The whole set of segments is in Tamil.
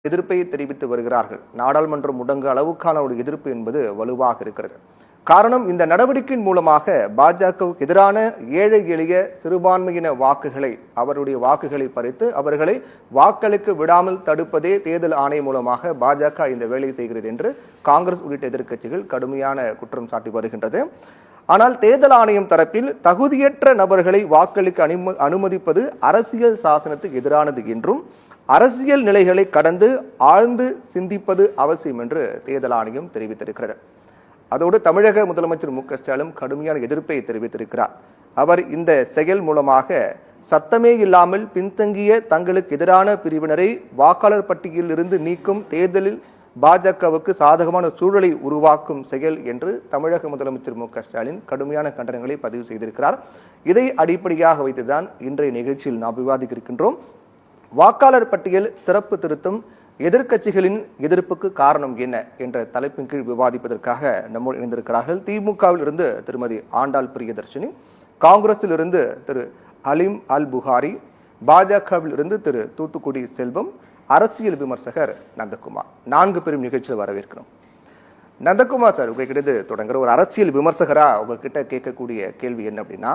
எதிர்ப்பை தெரிவித்து வருகிறார்கள். நாடாளுமன்றம் முடங்கு அளவுக்கான ஒரு எதிர்ப்பு என்பது வலுவாக இருக்கிறது. காரணம், இந்த நடவடிக்கையின் மூலமாக பாஜகவுக்கு எதிரான ஏழை எளிய சிறுபான்மையின வாக்குகளை, அவருடைய வாக்குகளை பறித்து அவர்களை வாக்களிக்க விடாமல் தடுப்பதே தேர்தல் ஆணையம் மூலமாக பாஜக இந்த வேலை செய்கிறது என்று காங்கிரஸ் உள்ளிட்ட எதிர்க்கட்சிகள் கடுமையான குற்றம் சாட்டி வருகின்றது. ஆனால் தேர்தல் ஆணையம் தரப்பில் தகுதியற்ற நபர்களை வாக்களிக்க அனுமதிப்பது அரசியல் சாசனத்துக்கு எதிரானது என்றும் அரசியல் நிலைகளை கடந்து ஆழ்ந்து சிந்திப்பது அவசியம் என்று தேர்தல் ஆணையம் தெரிவித்திருக்கிறது. அதோடு தமிழக முதலமைச்சர் மு.க.ஸ்டாலின் கடுமையான எதிர்ப்பை தெரிவித்திருக்கிறார். அவர் இந்த செயல் மூலமாக சத்தமே இல்லாமல் பின்தங்கிய தங்களுக்கு எதிரான பிரிவினரை வாக்காளர் பட்டியலில் இருந்து நீக்கும் தேர்தலில் பாஜகவுக்கு சாதகமான சூழலை உருவாக்கும் செயல் என்று தமிழக முதலமைச்சர் மு.க.ஸ்டாலின் கடுமையான கண்டனங்களை பதிவு செய்திருக்கிறார். இதை அடிப்படையாக வைத்துதான் இன்றைய நிகழ்ச்சியில் நாம் விவாதிக்க இருக்கின்றோம். வாக்காளர் பட்டியல் சிறப்பு திருத்தம் எதிர்க்கட்சிகளின் எதிர்ப்புக்கு காரணம் என்ன என்ற தலைப்பின் கீழ் விவாதிப்பதற்காக நம்மோடு இணைந்திருக்கிறார்கள். திமுகவில் இருந்து திருமதி ஆண்டாள் பிரியதர்ஷினி, காங்கிரஸில் இருந்து திரு அலீம் அல் புகாரி, பாஜகவில் இருந்து திரு தூத்துக்குடி செல்வம், அரசியல் விமர்சகர் நந்தகுமார். 4 பேரும் நிகழ்ச்சியில் வரவேற்கணும். நந்தகுமார் சார், உங்ககிட்ட தொடங்குற ஒரு அரசியல் விமர்சகரா உங்ககிட்ட கேட்கக்கூடிய கேள்வி என்ன அப்படின்னா,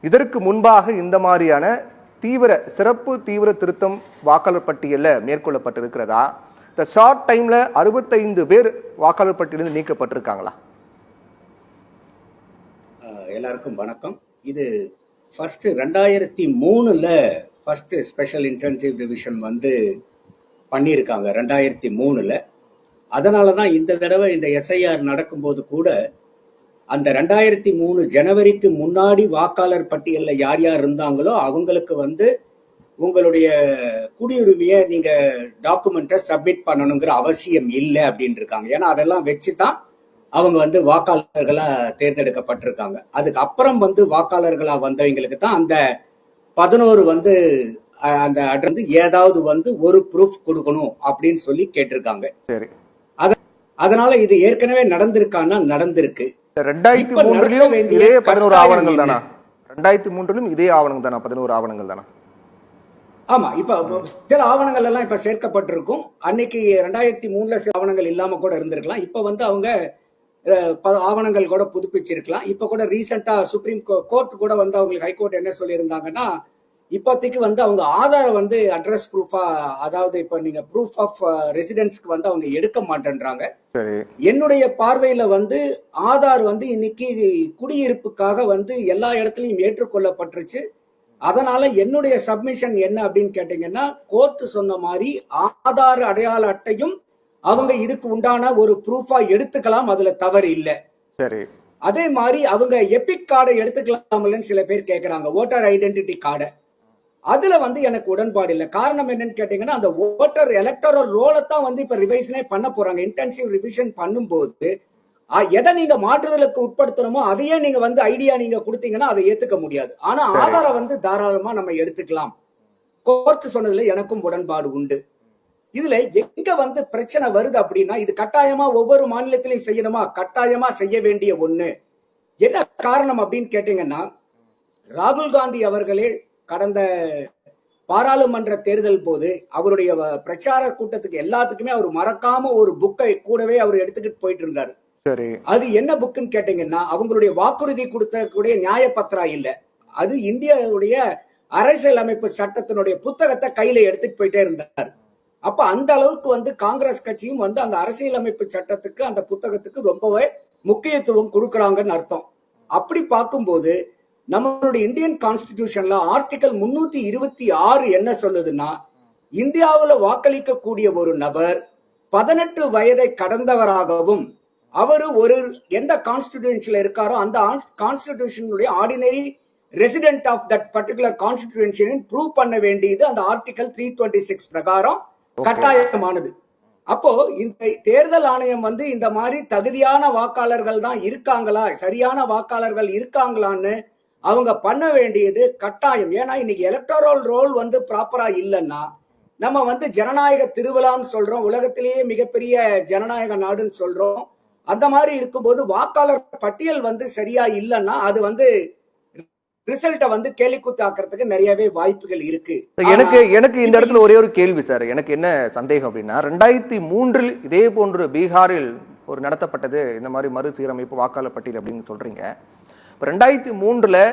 இதற்கு முன்பாக இந்த மாதிரியான சிறப்பு தீவிர திருத்தம் வாக்காளர் பட்டியலில் மேற்கொள்ளப்பட்டிருக்கிறதா? இந்த ஷார்ட் டைம்ல 65 பேர் வாக்காளர் பட்டியலிருந்து நீக்கப்பட்டிருக்காங்களா? எல்லாருக்கும் வணக்கம். இது ஃபர்ஸ்ட் 2003ல ஃபர்ஸ்ட் ஸ்பெஷல் இன்டென்சிவ் டிவிஷன் பண்ணியிருக்காங்க 2003ல. அதனால தான் இந்த தடவை இந்த எஸ்ஐஆர் நடக்கும்போது கூட அந்த 2003 ஜனவரிக்கு முன்னாடி வாக்காளர் பட்டியலில் யார் யார் இருந்தாங்களோ அவங்களுக்கு உங்களுடைய குடியுரிமையை நீங்க டாக்குமெண்ட்டை சப்மிட் பண்ணணுங்கிற அவசியம் இல்லை அப்படின்னு இருக்காங்க. ஏன்னா அதெல்லாம் வச்சுதான் அவங்க வாக்காளர்களா தேர்ந்தெடுக்கப்பட்டிருக்காங்க. அதுக்கு அப்புறம் வாக்காளர்களா வந்தவங்களுக்கு தான் அந்த 11 அந்த அட்ரஸ் ஏதாவது ஒரு ப்ரூஃப் கொடுக்கணும் அப்படின்னு சொல்லி கேட்டிருக்காங்க. அதனால இது ஏற்கனவே நடந்திருக்கான்னா நடந்திருக்கு. 2003 இதே 11 ஆவணங்கள் தானா? 2003 இதே ஆவணங்கள் தானா? 11 ஆவணங்கள் தானா? ஆமா, இப்ப சில ஆவணங்கள் எல்லாம் இப்ப சேர்க்கப்பட்டிருக்கும். அன்னைக்கு 2003ல சில ஆவணங்கள் இல்லாம கூட இருந்திருக்கலாம். இப்ப அவங்க ஆவணங்கள் கூட புதுப்பிச்சிருக்கலாம். இப்ப கூட ரீசெண்டா சுப்ரீம் கோர்ட் கூட அவங்களுக்கு ஹைகோர்ட் என்ன சொல்லியிருந்தாங்கன்னா, இப்போதைக்கு அவங்க ஆதார அட்ரஸ் ப்ரூஃபா, அதாவது இப்ப நீங்க ப்ரூஃப் ஆஃப் ரெசிடென்ஸ்க்கு அவங்க எடுக்க மாட்டேன்றாங்க. என்னுடைய பார்வையில ஆதார் இன்னைக்கு குடியிருப்புக்காக எல்லா இடத்துலயும் ஏற்றுக்கொள்ளப்பட்டுருச்சு. அதனால என்னுடைய சப்மிஷன் என்ன அப்படின்னு கேட்டீங்கன்னா, கோர்ட் சொன்ன மாதிரி ஆதார் அடையாள அட்டையும் அவங்க இதுக்கு உண்டான ஒரு ப்ரூஃபா எடுத்துக்கலாம், அதுல தவறு இல்லை. அதே மாதிரி அவங்க எபிக் கார்டை எடுத்துக்கலாம்லன்னு சில பேர் கேட்கறாங்க, ஓட்டர் ஐடென்டிட்டி கார்டை. அதுல எனக்கு உடன்பாடு இல்லை. காரணம் என்னன்னு கேட்டீங்கன்னா, அந்த ஓட்டர் எலக்டரல் ரோலை தான் இப்ப ரிவைஷனே பண்ண போறாங்க. இன்டென்சிவ் ரிவிஷன் பண்ணும்போது எதை நீங்க மாற்றுதலுக்கு உட்படுத்தணுமோ அதையே நீங்க ஐடியா நீங்க கொடுத்தீங்கன்னா அதை ஏத்துக்க முடியாது. ஆனா ஆதாரம் தாராளமா நம்ம எடுத்துக்கலாம். கோர்ட் சொன்னதுல எனக்கும் உடன்பாடு உண்டு. இதுல எங்க பிரச்சனை வருது அப்படின்னா, இது கட்டாயமா ஒவ்வொரு மாநிலத்திலையும் செய்யணுமா? கட்டாயமா செய்ய வேண்டிய ஒண்ணு. என்ன காரணம் அப்படின்னு கேட்டீங்கன்னா, ராகுல் காந்தி அவர்களே கடந்த பாராளுமன்ற தேர்தல் போது அவருடைய பிரச்சார கூட்டத்துக்கு எல்லாத்துக்குமே அவர் மறக்காம ஒரு புக்கை கூடவே அவர் எடுத்துக்கிட்டு போயிட்டு இருந்தாரு. அது என்ன புக்குன்னு கேட்டீங்கன்னா, அவங்களுடைய வாக்குறுதி கொடுத்த நியாய பத்திரா இல்ல, அது இந்தியாவுடைய அரசியலமைப்பு சட்டத்தினுடைய புத்தகத்தை கையில எடுத்துட்டு போயிட்டே இருந்தார். அப்ப அந்த அளவுக்கு காங்கிரஸ் கட்சியும் அந்த அரசியலமைப்பு சட்டத்துக்கு, அந்த புத்தகத்துக்கு ரொம்பவே முக்கியத்துவம் கொடுக்கறாங்கன்னு அர்த்தம். அப்படி பார்க்கும்போது நம்மளுடைய இந்தியன் கான்ஸ்டிடியூஷன்ல ஆர்டிகல் 326 என்ன சொல்லுதுன்னா, இந்தியாவில் வாக்களிக்கக்கூடிய ஒரு நபர் 18 வயதை கடந்தவராகவும் அவர் எந்த கான்ஸ்டிடியூன்சில இருக்காரோ அந்த கான்ஸ்டிடியூஷனுடைய ordinary resident of that particular கான்ஸ்டிடியூன்சியை ப்ரூவ் பண்ண வேண்டியது அந்த ஆர்டிகல் 326 பிரகாரம் கட்டாயமானது. அப்போ இந்த தேர்தல் ஆணையம் இந்த மாதிரி தகுதியான வாக்காளர்கள் தான் இருக்காங்களா, சரியான வாக்காளர்கள் இருக்காங்களான்னு அவங்க பண்ண வேண்டியது கட்டாயம். ஏன்னா இன்னைக்கு எலக்டோரல் ரோல் ப்ராப்பரா இல்லைன்னா நம்ம ஜனநாயக திருவிழான்னு சொல்றோம், உலகத்திலேயே மிகப்பெரிய ஜனநாயக நாடுன்னு சொல்றோம். அந்த மாதிரி இருக்கும்போது வாக்காளர் பட்டியல் சரியா இல்லைன்னா அது ரிசல்ட்டை வந்து கேலிக்கூத்தாக்குறதுக்கு நிறையவே வாய்ப்புகள் இருக்கு. எனக்கு இந்த இடத்துல ஒரே ஒரு கேள்வி சார். எனக்கு என்ன சந்தேகம் அப்படின்னா, 2003 இதே போன்று பீகாரில் ஒரு நடத்தப்பட்டது இந்த மாதிரி மறுசீரமைப்பு வாக்காளர் பட்டியல் அப்படின்னு சொல்றீங்க. இப்போ 2003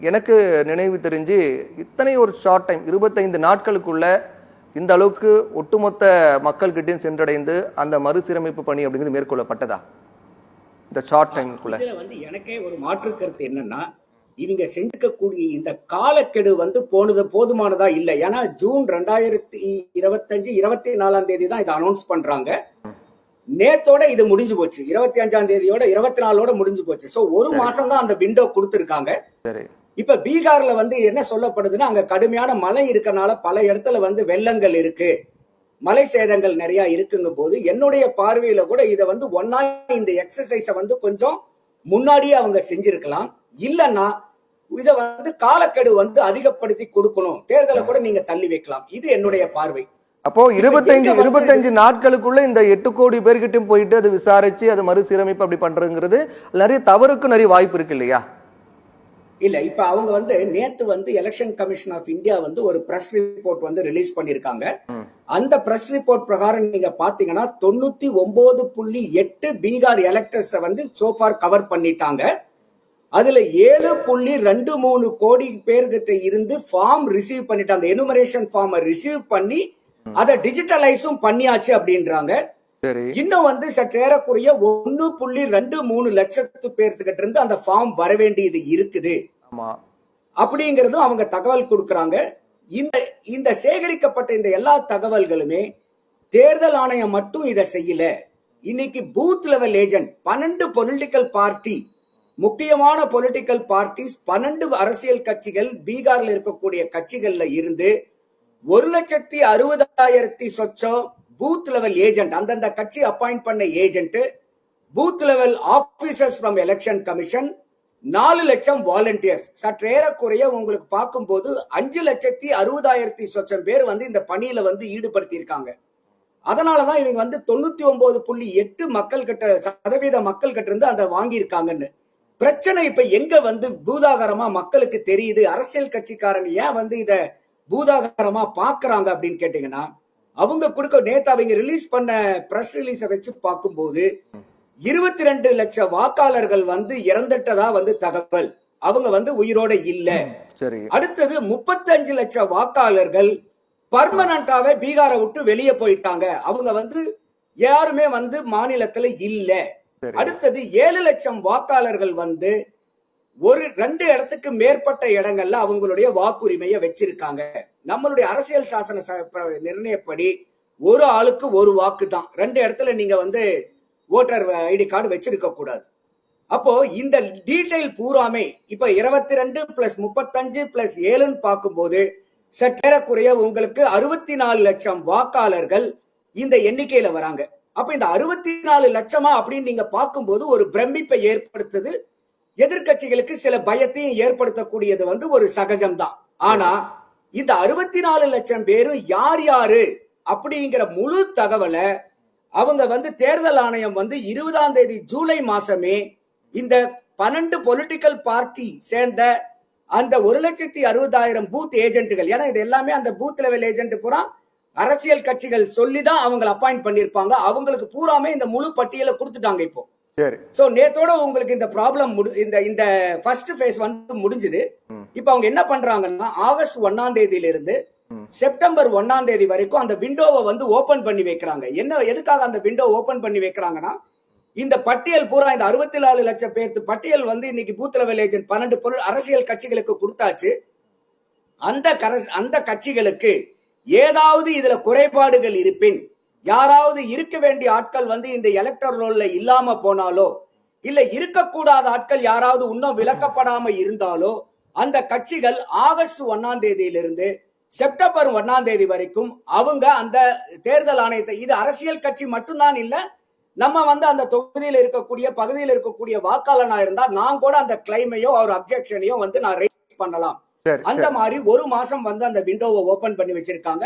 எனக்கு நினைவு தெரிஞ்சு இத்தனை ஒரு ஷார்ட் டைம் 25 நாட்களுக்குள்ள இந்த அளவுக்கு ஒட்டுமொத்த மக்கள்கிட்டையும் சென்றடைந்து அந்த மறுசீரமைப்பு பணி அப்படிங்கிறது மேற்கொள்ளப்பட்டதா இந்த ஷார்ட் டைமுக்குள்ள? இதுல வந்து எனக்கே ஒரு மாற்று கருத்து என்னன்னா, இவங்க செஞ்சுக்கக்கூடிய இந்த காலக்கெடு வந்து போதுமானதா இல்லை. ஏன்னா ஜூன் 2025 24ஆம் தேதி தான் இதை அனௌன்ஸ் பண்றாங்க. நேத்தோட இது முடிஞ்சு போச்சு. 25ஆம் தேதியோட 24ஓட முடிஞ்சு போச்சு. சோ ஒரு மாசம் தான் அந்த விண்டோ கொடுத்திருக்காங்க. இப்ப பீகார்ல வந்து என்ன சொல்லப்படுதுன்னா, அங்க கடுமையான மழை இருக்கனால பல இடத்துல வந்து வெள்ளங்கள் இருக்கு, மலை சேதங்கள் நிறைய இருக்குங்க போது என்னுடைய பார்வையில கூட இதை வந்து ஒன்னா இந்த எக்ஸசைஸ வந்து கொஞ்சம் முன்னாடியே அவங்க செஞ்சிருக்கலாம். இல்லன்னா இத வந்து காலக்கெடு வந்து அதிகப்படுத்தி கொடுக்கணும், தேர்தலை கூட நீங்க தள்ளி வைக்கலாம். இது என்னுடைய பார்வை. அப்போ 25 நாட்களுக்குள்ள இந்த 8 கோடி பேர்கிட்டையும் போயிட்டு அதை விசாரிச்சு அதை மறுசீரமைப்பு அப்படி பண்றதுங்கிறது நிறைய தவறுக்கு நிறைய வாய்ப்பு இருக்கு இல்லையா? இல்ல, இப்ப அவங்க வந்து நேத்து வந்து எலெக்ஷன் கமிஷன் ஆஃப் இந்தியா வந்து ஒரு பிரஸ் ரிப்போர்ட் வந்து ரிலீஸ் பண்ணிருக்காங்க. அந்த பிரஸ் ரிப்போர்ட் பிரகாரம் நீங்க பாத்தீங்கன்னா 99.8 பீகார் எலக்டர்ஸ் வந்து சோஃபார் கவர் பண்ணிட்டாங்க. அதுல 7.23 கோடி பேர்கிட்ட இருந்து ஃபார்ம் ரிசீவ் பண்ணிட்டாங்க. எனுமரேஷன் ஃபார்ம் ரிசீவ் பண்ணி அதை டிஜிட்டலைஸும் பண்ணியாச்சு அப்படின்றாங்க. இன்னும் வந்து சற்றேறக்குறைய 1.23 லட்சத்து பேர்கிட்ட இருந்து அந்த ஃபார்ம் வர வேண்டியது இருக்குது அப்படிங்கறதும் அவங்க தகவல் கொடுக்கறாங்க. இந்த சேகரிக்கப்பட்ட இந்த எல்லா தகவல்களுமே தேர்தல் ஆணையம் மட்டும் இதை செய்யல. இன்னைக்கு booth level agent 12 political party, முக்கியமான பொலிட்டிக்கல் பார்ட்டிஸ் 12 அரசியல் கட்சிகள் பீகார்ல இருக்கக்கூடிய கட்சிகள்ல இருந்து 1,60,000 சொச்சம் பூத் லெவல் ஏஜென்ட், அந்தந்த கட்சி அப்பாயிண்ட் பண்ண agent, booth level officers from election commission, 4 லட்சம் வாலண்டியர்ஸ். சற்றேறக்குறைய உங்களுக்கு பார்க்கும்போது 5,60,000 சொச்சம் பேர் வந்து இந்த பணியில வந்து ஈடுபடுத்தி இருக்காங்க. அதனாலதான் இவங்க வந்து 99.8 சதவீத மக்கள் கிட்ட இருந்து அதை வாங்கியிருக்காங்கன்னு. பிரச்சனை இப்ப எங்க வந்து பூதாகரமா மக்களுக்கு தெரியுது, அரசியல் கட்சிக்காரங்க ஏன் வந்து இத பூதாகரமா பாக்குறாங்க அப்படின்னு கேட்டீங்கன்னா, அவங்க கொடுக்க நேத்து அவங்க ரிலீஸ் பண்ண பிரஸ் ரிலீஸ வச்சு பார்க்கும்போது 22 லட்சம் வாக்காளர்கள் வந்து இறந்துட்டதா வந்து தகவல். அவங்க வந்து உயிரோட இல்ல. அடுத்தது 35 லட்சம் வாக்காளர்கள் பர்மனண்டாவே பீகாரை விட்டு வெளியே போயிட்டாங்க. அவங்க வந்து யாருமே வந்து மாநிலத்துல இல்ல. அடுத்தது 7 லட்சம் வாக்காளர்கள் வந்து 2 இடத்துக்கு மேற்பட்ட இடங்கள்ல அவங்களுடைய வாக்குரிமையை வச்சிருக்காங்க. நம்மளுடைய அரசியல் சாசன நிர்ணயப்படி ஒரு ஆளுக்கு ஒரு வாக்கு தான். 2 இடத்துல நீங்க வந்து ஓட்டர் ஐடி கார்டு வச்சிருக்க கூடாது. அப்போ இந்த டீடைல் பூராமே இப்ப 22 + 35 + 7 பார்க்கும்போது சற்றேறக்குறைய உங்களுக்கு 64 லட்சம் வாக்காளர்கள் இந்த எண்ணிக்கையில வராங்க. அப்ப இந்த 64 லட்சமா அப்படின்னு நீங்க பார்க்கும்போது ஒரு பிரமிப்பை ஏற்படுத்துது. எதிர்கட்சிகளுக்கு சில பயத்தையும் ஏற்படுத்தக்கூடியது வந்து ஒரு சகஜம்தான். ஆனா இந்த 64 லட்சம் பேரும் யார் யாரு அப்படிங்கிற முழு தகவலை அவங்க வந்து தேர்தல் ஆணையம் வந்து 20ஆம் தேதி ஜூலை மாசமே இந்த 12 பொலிட்டிக்கல் பார்ட்டி சேர்ந்த அந்த 1,60,000 பூத் ஏஜென்ட்டுகள், ஏன்னா இது எல்லாமே அந்த பூத் லெவல் ஏஜென்ட் பூரா அரசியல் கட்சிகள் சொல்லிதான் அவங்க அப்பாயிண்ட் பண்ணிருப்பாங்க. அவங்களுக்கு பூராமே இந்த முழு பட்டியலை கொடுத்துட்டாங்க. இப்போ சோ நேத்தோட உங்களுக்கு இந்த ப்ராப்ளம் இந்த ஃபர்ஸ்ட் ஃபேஸ் வந்து முடிஞ்சது. இப்ப அவங்க என்ன பண்றாங்கன்னா, ஆகஸ்ட் 1ஆம் தேதியில இருந்து செப்டம்பர் 1ஆம் தேதி வரைக்கும் அந்த விண்டோவை வந்து ஓபன் பண்ணி வைக்கிறாங்க. எதுக்காக அந்த விண்டோ ஓபன் பண்ணி வைக்கிறாங்கன்னா, இந்த பட்டியல் பூரா இந்த 64 லட்சம் பேர்த்து பட்டியல் வந்து இன்னைக்கு பூத் லெவல் ஏஜென்ட் 12 அரசியல் கட்சிகளுக்கு கொடுத்தாச்சு. அந்த கட்சிகளுக்கு ஏதாவது இதுல குறைபாடுகள் இருப்பின், யாராவது இருக்க வேண்டிய ஆட்கள் வந்து இந்த எலக்டர் ரோல்ல இல்லாம போனாலோ, இல்ல இருக்கக்கூடாத ஆட்கள் யாராவது இன்னும் விலக்கப்படாம இருந்தாலோ, அந்த கட்சிகள் ஆகஸ்ட் 1ஆம் தேதியிலிருந்து செப்டம்பர் 1ஆம் தேதி வரைக்கும் அவங்க அந்த தேர்தல் ஆணையத்தை, இது அரசியல் கட்சி மட்டும்தான் இல்ல, நம்ம வந்து அந்த தொகுதியில் இருக்கக்கூடிய பகுதியில் இருக்கக்கூடிய வாக்காளனா இருந்தா நான் கூட அந்த கிளைமையோ ஒரு அப்ஜெக்ஷனையோ வந்து நான் ரைஸ் பண்ணலாம். அந்த மாதிரி ஒரு மாசம் வந்து அந்த விண்டோவை ஓபன் பண்ணி வச்சிருக்காங்க.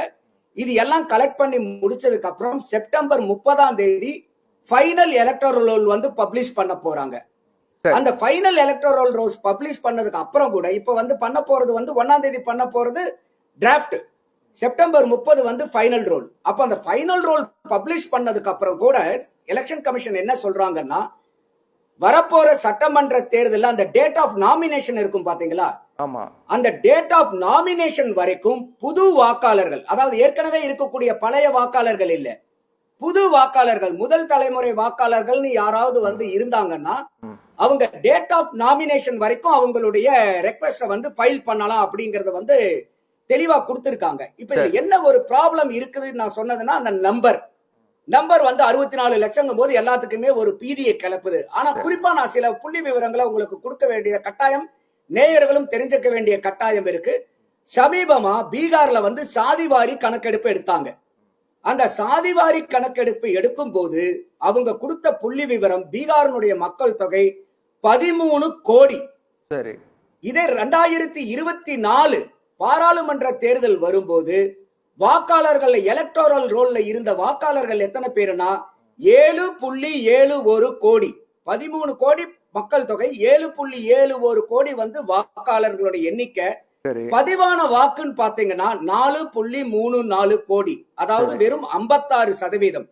இது எல்லாம் கலெக்ட் பண்ணி முடிச்சதுக்கு அப்புறம் செப்டம்பர் 30ஆம் தேதி ஃபைனல் எலக்டோரல் ரோல் வந்து பப்ளிஷ் பண்ண போறாங்க. அந்த ஃபைனல் எலக்டோரல் ரோல்ஸ் பப்ளிஷ் பண்ணதுக்கு அப்புறம் கூட இப்ப வந்து பண்ண போறது வந்து 1ஆம் தேதி பண்ண போறது டிராஃப்ட், செப்டம்பர் 30 வந்து ஃபைனல் ரோல். அப்ப அந்த ஃபைனல் ரோல் பப்ளிஷ் பண்ணதுக்கு அப்புறம் கூட எலெக்ஷன் கமிஷன் என்ன சொல்றாங்கன்னா, வரப்போற சட்டமன்ற தேர்தலில் அந்த டேட் ஆஃப் நாமினேஷன் இருக்கும் பாத்தீங்களா, அந்த டேட் ஆஃப் நாமினேஷன் வரைக்கும் புது வாக்காளர்கள், அதாவது ஏற்கனவே இருக்கக்கூடிய பழைய வாக்காளர்கள் இல்ல, புது வாக்காளர்கள், முதல் தலைமுறை வாக்காளர்கள்னு யாராவது வந்து இருந்தாங்கன்னா அவங்க டேட் ஆஃப் நாமினேஷன் வரைக்கும் அவங்களுடைய ரெக்வெஸ்ட வந்து ஃபைல் பண்ணலாம் அப்படிங்கறத வந்து தெளிவா கொடுத்திருக்காங்க. இப்ப இதுல என்ன ஒரு ப்ராப்ளம் இருக்குதுன்னு நான் சொன்னதுன்னா, அந்த நம்பர் வந்து 64 லட்சம் போது எல்லாத்துக்குமே ஒரு பீதியை கிளப்புது. ஆனா குறிப்பா நான் சில புள்ளி விவரங்களை உங்களுக்கு கொடுக்க வேண்டிய கட்டாயம், நேயர்களும் தெரிஞ்சுக்க வேண்டிய கட்டாயம் இருக்கு. சமீபமா பீகார்ல வந்து சாதிவாரி கணக்கெடுப்பு எடுத்தாங்க. அந்த சாதிவாரி கணக்கெடுப்பு எடுக்கும் போது அவங்க கொடுத்த புள்ளி விவரம், பீகாரினுடைய மக்கள் தொகை 13 கோடி. சரி, இதே 2024 பாராளுமன்ற தேர்தல் வரும்போது வாக்காளர்கள் எலக்டோரல் ரோல்ல இருந்த வாக்காளர்கள் எத்தனை பேருனா 7.71 கோடி. 13 கோடி மக்கள் தொகை, 7.71 கோடி வந்து வாக்காளர்களுடைய எண்ணிக்கை. பதிவான வாக்குன்னு பாத்தீங்கன்னா 4.34 கோடி, அதாவது வெறும் 56%.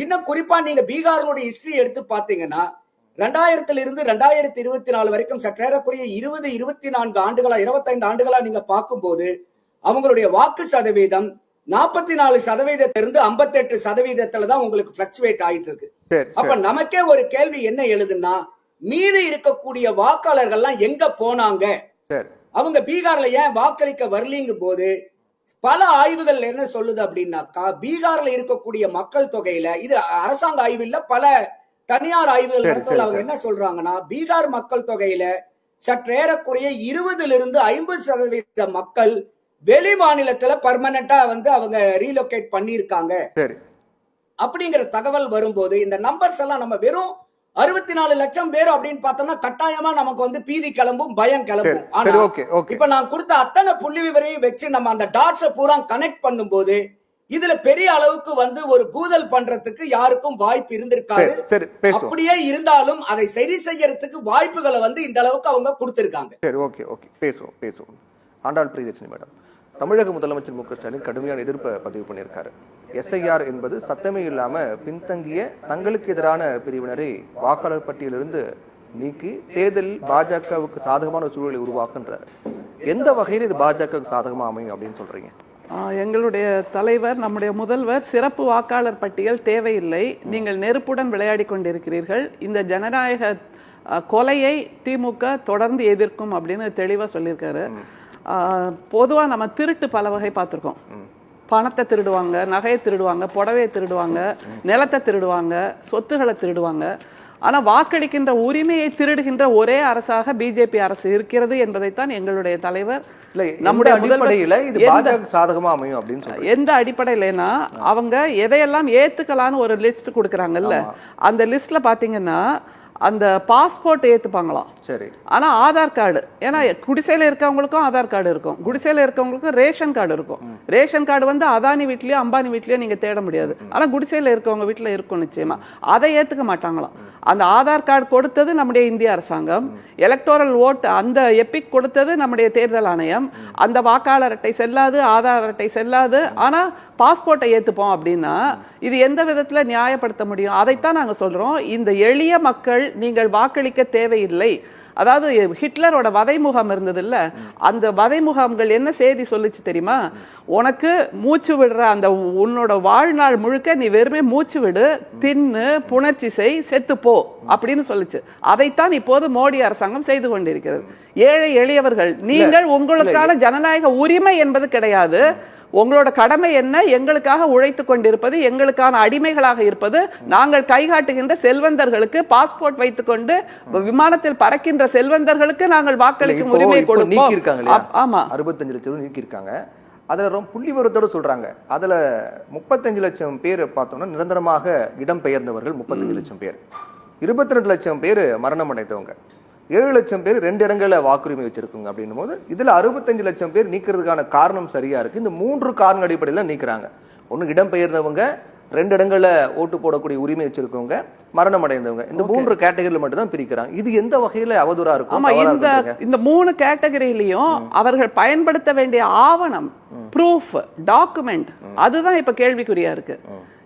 இன்னும் குறிப்பா நீங்க பீகார்களுடைய ஹிஸ்டரி எடுத்து பாத்தீங்கன்னா 2000 இருந்து 2024 வரைக்கும் சற்றேறக்குரிய 20-24 ஆண்டுகளா, 25 ஆண்டுகளா நீங்க பார்க்கும்போது அவங்களுடைய வாக்கு சதவீதம் 44%இருந்து 58% தான் உங்களுக்கு பிளக்சுவேட் ஆயிட்டு இருக்கு. அப்ப நமக்கே ஒரு கேள்வி என்ன எழுதுன்னா, மீதி இருக்கக்கூடிய வாக்காளர்கள்லாம் எங்க போனாங்க, அவங்க பீகார்ல ஏன் வாக்களிக்க வரலீங்க போது பல ஆய்வுகள் என்ன சொல்லுது அப்படின்னாக்கா, பீகார்ல இருக்கக்கூடிய மக்கள் தொகையில, இது அரசாங்க ஆய்வு இல்ல, பல தனியார் ஆய்வுகள் நடத்தல, அவங்க என்ன சொல்றாங்கன்னா, பீகார் மக்கள் தொகையில சற்றேறக்குறைய 20-50% 50% மக்கள் வெளி மாநிலத்துல பர்மனண்டா வந்து அவங்க ரீலோகேட் பண்ணிருக்காங்க அப்படிங்கிற தகவல் வரும்போது, இந்த நம்பர்ஸ் எல்லாம் நம்ம வெறும் 64 லட்சம் பேர் அப்படின்னு பார்த்தோம்னா கட்டாயமா நமக்கு வந்து பீதி கிளம்பும், பயம் கிளம்பும். ஆனா இப்ப நான் கொடுத்த அத்தனை புள்ளி விவரையும் வச்சு நம்ம அந்த டாட்ஸை பூரா கனெக்ட் பண்ணும்போது இதுல பெரிய அளவுக்கு வந்து ஒரு கூதல் பண்றதுக்கு யாருக்கும் வாய்ப்பு இருந்திருக்காது. அப்படியே இருந்தாலும் அதை சரி செய்யறதுக்கு வாய்ப்புகளை வந்து இந்த அளவுக்கு அவங்க கொடுத்திருக்காங்க. சரி, ஓகே ஓகே, பேசுவோம். ஆண்டாள் பிரியதர்ஷினி மேடம், தமிழக முதலமைச்சர் மு க ஸ்டாலின் கடுமையான எதிர்ப்பை பதிவு பண்ணியிருக்காரு. எஸ்ஐஆர் என்பது சத்தமே இல்லாம பின்தங்கிய தங்களுக்கு எதிரான பிரிவினரை வாக்காளர் பட்டியலிருந்து நீக்கி தேர்தலில் பாஜகவுக்கு சாதகமான சூழலை உருவாக்குன்றார். எந்த வகையில் இது பாஜகவுக்கு சாதகமா அமையும் அப்படின்னு சொல்றீங்க? எங்களுடைய தலைவர், நம்முடைய முதல்வர், சிறப்பு வாக்காளர் பட்டியல் தேவையில்லை, நீங்கள் நெருப்புடன் விளையாடி கொண்டிருக்கிறீர்கள், இந்த ஜனநாயக கொலையை திமுக தொடர்ந்து எதிர்க்கும் அப்படின்னு தெளிவாக சொல்லியிருக்காரு. பொதுவாக நம்ம திருட்டு பல வகை பார்த்துருக்கோம். பணத்தை திருடுவாங்க, நகையை திருடுவாங்க, புடவையை திருடுவாங்க, நிலத்தை திருடுவாங்க, சொத்துக்களை திருடுவாங்க. ஆனால் வாக்களிக்கின்ற உரிமையை திருடுகின்ற ஒரே அரசாக பிஜேபி அரசு இருக்கிறது என்பதைத்தான் எங்களுடைய தலைவர் நம்முடைய அடிப்படையில இது பாஜக சாதகமா அமையும் அப்படின்னு சொல்லி. எந்த அடிப்படையிலனா அவங்க எதையெல்லாம் ஏத்துக்கலான்னு ஒரு லிஸ்ட் கொடுக்குறாங்கல்ல, அந்த லிஸ்ட்ல பாத்தீங்கன்னா அந்த பாஸ்போர்ட் ஏத்துப்பாங்களாம். சரி, ஆனா ஆதார் கார்டு, ஏன்னா குடிசையில இருக்கவங்களுக்கும் ஆதார் கார்டு இருக்கும், குடிசையில இருக்கவங்களுக்கும் ரேஷன் கார்டு இருக்கும். ரேஷன் கார்டு வந்து அதானி வீட்லயோ அம்பானி வீட்லயோ நீங்க தேட முடியாது, ஆனா குடிசையில இருக்கவங்க வீட்டுல இருக்கும் நிச்சயமா. அதை ஏத்துக்க மாட்டாங்களாம். அந்த ஆதார் கார்டு கொடுத்தது நம்முடைய இந்திய அரசாங்கம், எலக்டோரல் ஓட் அந்த எபிக் கொடுத்தது நம்முடைய தேர்தல் ஆணையம். அந்த வாக்காளர் அட்டை செல்லாது, ஆதார் அட்டை செல்லாது, ஆனா பாஸ்போர்ட்டை ஏத்துப்போம் அப்படின்னா இது எந்த விதத்துல நியாயப்படுத்த முடியும்? அதைத்தான் நாங்க சொல்றோம். இந்த எளிய மக்கள் நீங்கள் வாக்களிக்க தேவையில்லை. அதாவது ஹிட்லரோட வதை முகாம் இருந்தது இல்ல, அந்த வதை முகாம்கள் என்ன செய்தி சொல்லிச்சு தெரியுமா? உனக்கு மூச்சு விடுற அந்த உன்னோட வாழ்நாள் முழுக்க நீ வெறுமே மூச்சு விடு, தின்னு, புணர்ச்சி செய், செத்து போ அப்படின்னு சொல்லிச்சு. அதைத்தான் இப்போது மோடி அரசாங்கம் செய்து கொண்டிருக்கிறது. ஏழை எளியவர்கள், நீங்கள் உங்களுக்கான ஜனநாயக உரிமை என்பது கிடையாது. உங்களோட கடமை என்ன? எங்களுக்காக உழைத்து கொண்டிருப்பது, எங்களுக்கான அடிமைகளாக இருப்பது. நாங்கள் கைகாட்டுகின்ற செல்வந்தர்களுக்கு, பாஸ்போர்ட் வைத்துக் கொண்டு விமானத்தில் பறக்கின்ற செல்வந்தர்களுக்கு நாங்கள் வாக்களிக்கும் உரிமை கொடுப்போம். ஆமா, 65 லட்சம் நீக்கியிருக்காங்க. அதுல ரொம்ப புள்ளி விவரத்தோட சொல்றாங்க. அதுல 35 லட்சம் பேர் பார்த்தோம்னா நிரந்தரமாக இடம் பெயர்ந்தவர்கள் 35 லட்சம் பேர், 22 லட்சம் பேர் மரணம் அடைந்தவங்க, 7 லட்சம் பேர் 2 இடங்கள்ல வாக்குரிமை வச்சிருக்குங்க. அப்படின்னும் போது இதுல 65 லட்சம் பேர் நீக்கிறதுக்கான காரணம் சரியா இருக்கு. இந்த 3 காரணம் அடிப்படையில் தான் நீக்கிறாங்க. ஒன்று இடம்பெயர்ந்தவங்க, 2 இடங்கள்ல ஓட்டு போடக்கூடிய உரிமை வச்சிருக்கவங்க, மரணம் அடைந்தவங்க, இந்த 3 கேட்டகரியில மட்டும் தான் பிரிக்கிறாங்க. இது எந்த வகையில அவதூறா இருக்கும்? இந்த 3 கேட்டகரியிலையும் அவர்கள் பயன்படுத்த வேண்டிய ஆவணம், ப்ரூஃப், டாக்குமெண்ட், அதுதான் இப்ப கேள்விக்குறியா இருக்கு.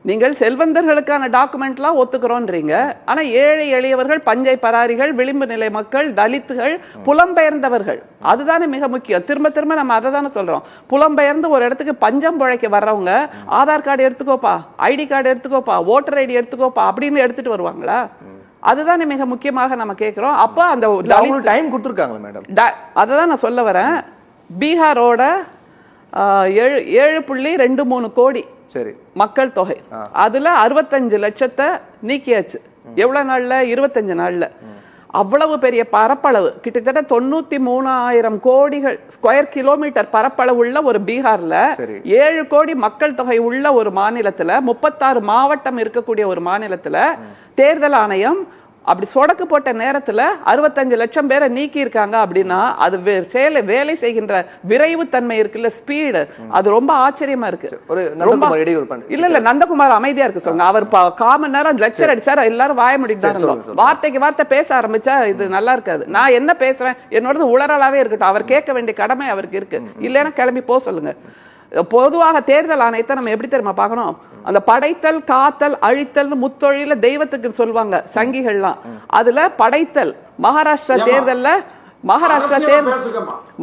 நீங்கள் செல்வந்தர்களுக்கான டாக்குமெண்ட்லாம் ஒத்துக்கிறோன்றீங்க, ஆனா ஏழை எளியவர்கள், பஞ்சை பராரிகள், விளிம்பு நிலை மக்கள், தலித்துகள், புலம்பெயர்ந்தவர்கள், அதுதானே மிக முக்கியம். திரும்ப திரும்ப நம்ம அதை தானே சொல்றோம். புலம்பெயர்ந்து ஒரு இடத்துக்கு பஞ்சம் பிழைக்க வர்றவங்க ஆதார் கார்டு எடுத்துக்கோப்பா, ஐடி கார்டு எடுத்துக்கோப்பா, ஓட்டர் ஐடி எடுத்துக்கோப்பா அப்படின்னு எடுத்துட்டு வருவாங்களா? அதுதானே மிக முக்கியமாக நம்ம கேட்கிறோம். அப்ப அந்த டைம் கொடுத்துருக்காங்க மேடம், அததான் நான் சொல்ல வரேன். பீகாரோட 7.23 கோடி சரி மக்கள் தொகை, அதுல 65 லட்சத்தை நீக்கியாச்சு. எவ்வளவு நாள்ல? 25 நாள்ல. அவ்வளவு பெரிய பரப்பளவு, கிட்டத்தட்ட 93,000 கோடிகள் ஸ்கொயர் கிலோமீட்டர் பரப்பளவு உள்ள ஒரு பீகார்ல 7 கோடி மக்கள் தொகை உள்ள ஒரு மாநிலத்துல, 36 மாவட்டம் இருக்கக்கூடிய ஒரு மாநிலத்துல தேர்தல் ஆணையம் அப்படி சொடக்கு போட்ட நேரத்துல 65 லட்சம் பேரை நீக்கி இருக்காங்க அப்படின்னா அது வேலை செய்கின்ற விரைவு தன்மை இருக்குல்ல, ஸ்பீடு, அது ரொம்ப ஆச்சரியமா இருக்கு. இல்ல நந்தகுமார் அமைதியா இருக்கு சொல்லுங்க. அவர் காமன் நேரம் லெக்சர் அடிச்சார், எல்லாரும் வாய முடிட்டு வார்த்தைக்கு வார்த்தை பேச ஆரம்பிச்சா இது நல்லா இருக்காது. நான் என்ன பேசுறேன் என்னோடது உளறலாவே இருக்கட்டும், அவர் கேட்க வேண்டிய கடமை அவருக்கு இருக்கு. இல்லைன்னா கிளம்பி போக சொல்லுங்க. பொதுவாக தேர்தல் ஆணையத்தை நம்ம எப்படி தெரியுமா பார்க்கணும்? அந்த படைத்தல், காத்தல், அழித்தல் முத்தொழில தெய்வத்துக்கு சொல்லுவாங்க சங்கிகள்லாம். அதுல படைத்தல்,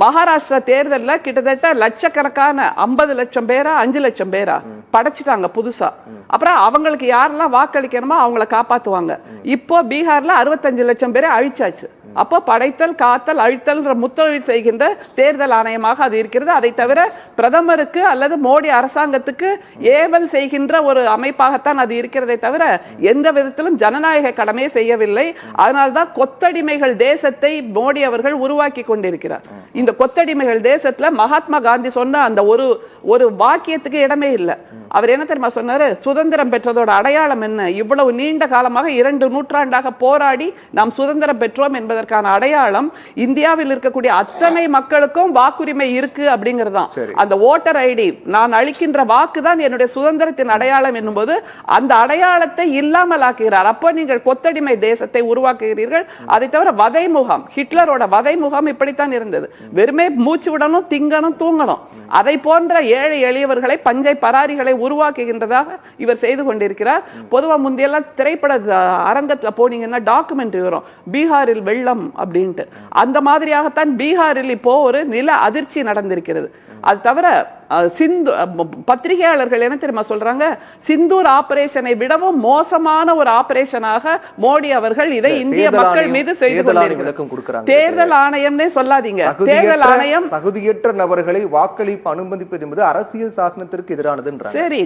மகாராஷ்டிரா தேர்தல்ல கிட்டத்தட்ட லட்சக்கணக்கான 50 லட்சம் பேரா 5 லட்சம் பேரா படைச்சிட்டாங்க புதுசா. அப்புறம் அவங்களுக்கு யாரெல்லாம் வாக்களிக்கணுமோ அவங்கள காப்பாத்துவாங்க. இப்போ பீகார்ல 65 லட்சம் பேரை அழிச்சாச்சு. அப்போ படைத்தல், காத்தல், அழித்தல் முத்தொழில் செய்கின்ற தேர்தல் ஆணையமாக அது இருக்கிறது. அதை தவிர பிரதமருக்கு அல்லது மோடி அரசாங்கத்துக்கு ஏவல் செய்கின்ற ஒரு அமைப்பாகத்தான் அது இருக்கிறதை தவிர எந்த விதத்திலும் ஜனநாயக கடமையை செய்யவில்லை. அதனால்தான் கொத்தடிமைகள் தேசத்தை மோடி அவர்கள் உருவாக்கி கொண்டிருக்கிறார். இந்த கொத்தடிமைகள் தேசத்துல மகாத்மா காந்தி சொன்ன அந்த ஒரு வாக்கியத்துக்கு இடமே இல்லை. அவர் என்ன தெரியுமா சொன்னாரு? சுதந்திரம் பெற்றதோட அடையாளம் என்ன? இவ்வளவு நீண்ட காலமாக 2 நூற்றாண்டாக போராடி நாம் சுதந்திரம் பெற்றோம் என்பதற்கான அடையாளம் இந்தியாவில் இருக்கக்கூடிய அத்தனை மக்களுக்கும் வாக்குரிமை இருக்கு அப்படிங்கறதுதான். அந்த ஓட்டர் ஐடி, நான் அளிக்கின்ற வாக்கு தான் என்னுடைய சுதந்திரத்தின் அடையாளம் என்னும்போது அந்த அடையாளத்தை இல்லாமல் ஆக்குகிறார். அப்போ நீங்கள் கொத்தடிமை தேசத்தை உருவாக்குகிறீர்கள். அதை தவிர வதை முகாம், ஹிட்லரோட வதை முகாம் இப்படித்தான் இருந்தது. வெறுமே மூச்சு விடணும், திங்கணும், தூங்கணும். அதை போன்ற ஏழை எளியவர்களை, பஞ்சை பராரிகளை உருவாக்குகின்றதாக இவர் செய்து கொண்டிருக்கிறார். பொதுவா முந்தையெல்லாம் திரைப்பட அரங்கத்துல போனீங்கன்னா டாக்குமெண்ட்ரி வரும், பீகாரில் வெள்ளம் அப்படின்ட்டு. அந்த மாதிரியாகத்தான் பீகாரில் இப்போ ஒரு நில அதிர்ச்சி நடந்திருக்கிறது. அது தவிர பத்திரிகையாளர்கள் என்ன தெரியுமா சொல்றாங்க? சிந்தூர் ஆபரேஷனை விடவும் மோசமான ஒரு ஆபரேஷனாக மோடி அவர்கள் இதை இந்திய மக்கள் மீது செய்து கொண்டிருக்கிறார். தேர்தல் ஆணையம்னே சொல்லாதீங்க, தேர்தல் ஆணையம் தகுதியற்ற நபர்களை வாக்களிப்பு அனுமதிப்பது என்பது அரசியல் சாசனத்திற்கு எதிரானது. சரி,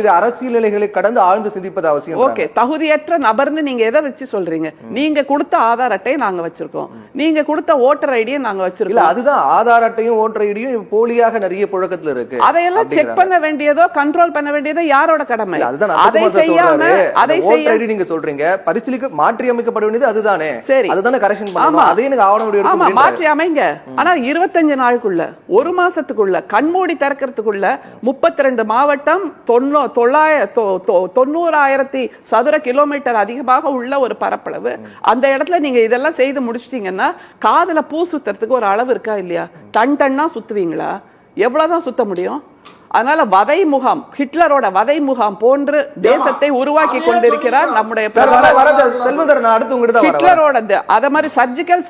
இது அரசியல் நிலைகளை கடந்து ஆழ்ந்து சிந்திப்பது அவசியம். ஓகே, தகுதியற்ற நபர்னு நீங்க எதை வச்சு சொல்றீங்க? நீங்க கொடுத்த ஆதார் அட்டையை நாங்க வச்சிருக்கோம், நீங்க கொடுத்த ஓட்டர் ஐடியை நாங்க வச்சிருக்கோம். அதுதான் ஆதார் அட்டையும் ஓட்டர் ஐடியும் போலியாக நிறைய புழக்கத்தில் இருக்கு. அதையெல்லாம் செக் பண்ண வேண்டியதோ கண்ட்ரோல் பண்ண வேண்டியதோ யாரோட கடமை? அதை செய்யாம நீங்க சொல்றீங்க பரிசீலிக்க மாற்றி அமைக்கப்பட வேண்டியது அதுதானே. சரி, அதுதானே கரெக்ஷன் பண்ணணும். அதே எனக்கு ஆவணம் மாற்றி அமைங்க. ஆனா 25 நாளுக்குள்ள, ஒரு மாசத்துக்குள்ள, கண்மூடி திறக்கிறதுக்குள்ள 32 மாவட்டம், 90,000 சதுர கிலோமீட்டர் அதிகமாக உள்ள ஒரு பரப்பளவு. அந்த இடத்துல நீங்க இதெல்லாம் செய்து முடிச்சிட்டீங்கன்னா காதுல பூ சுத்துறதுக்கு ஒரு அளவு இருக்கா இல்லையா? டன் டன்னா சுத்துவீங்களா? எவ்வளவுதான் சுத்த முடியும்? அதனால வதை முகாம், ஹிட்லரோட வதை முகாம் போன்று தேசத்தை உருவாக்கி கொண்டிருக்கிறார் நம்முடைய ஹிட்லரோட. அத மாதிரி சர்ஜிக்கல்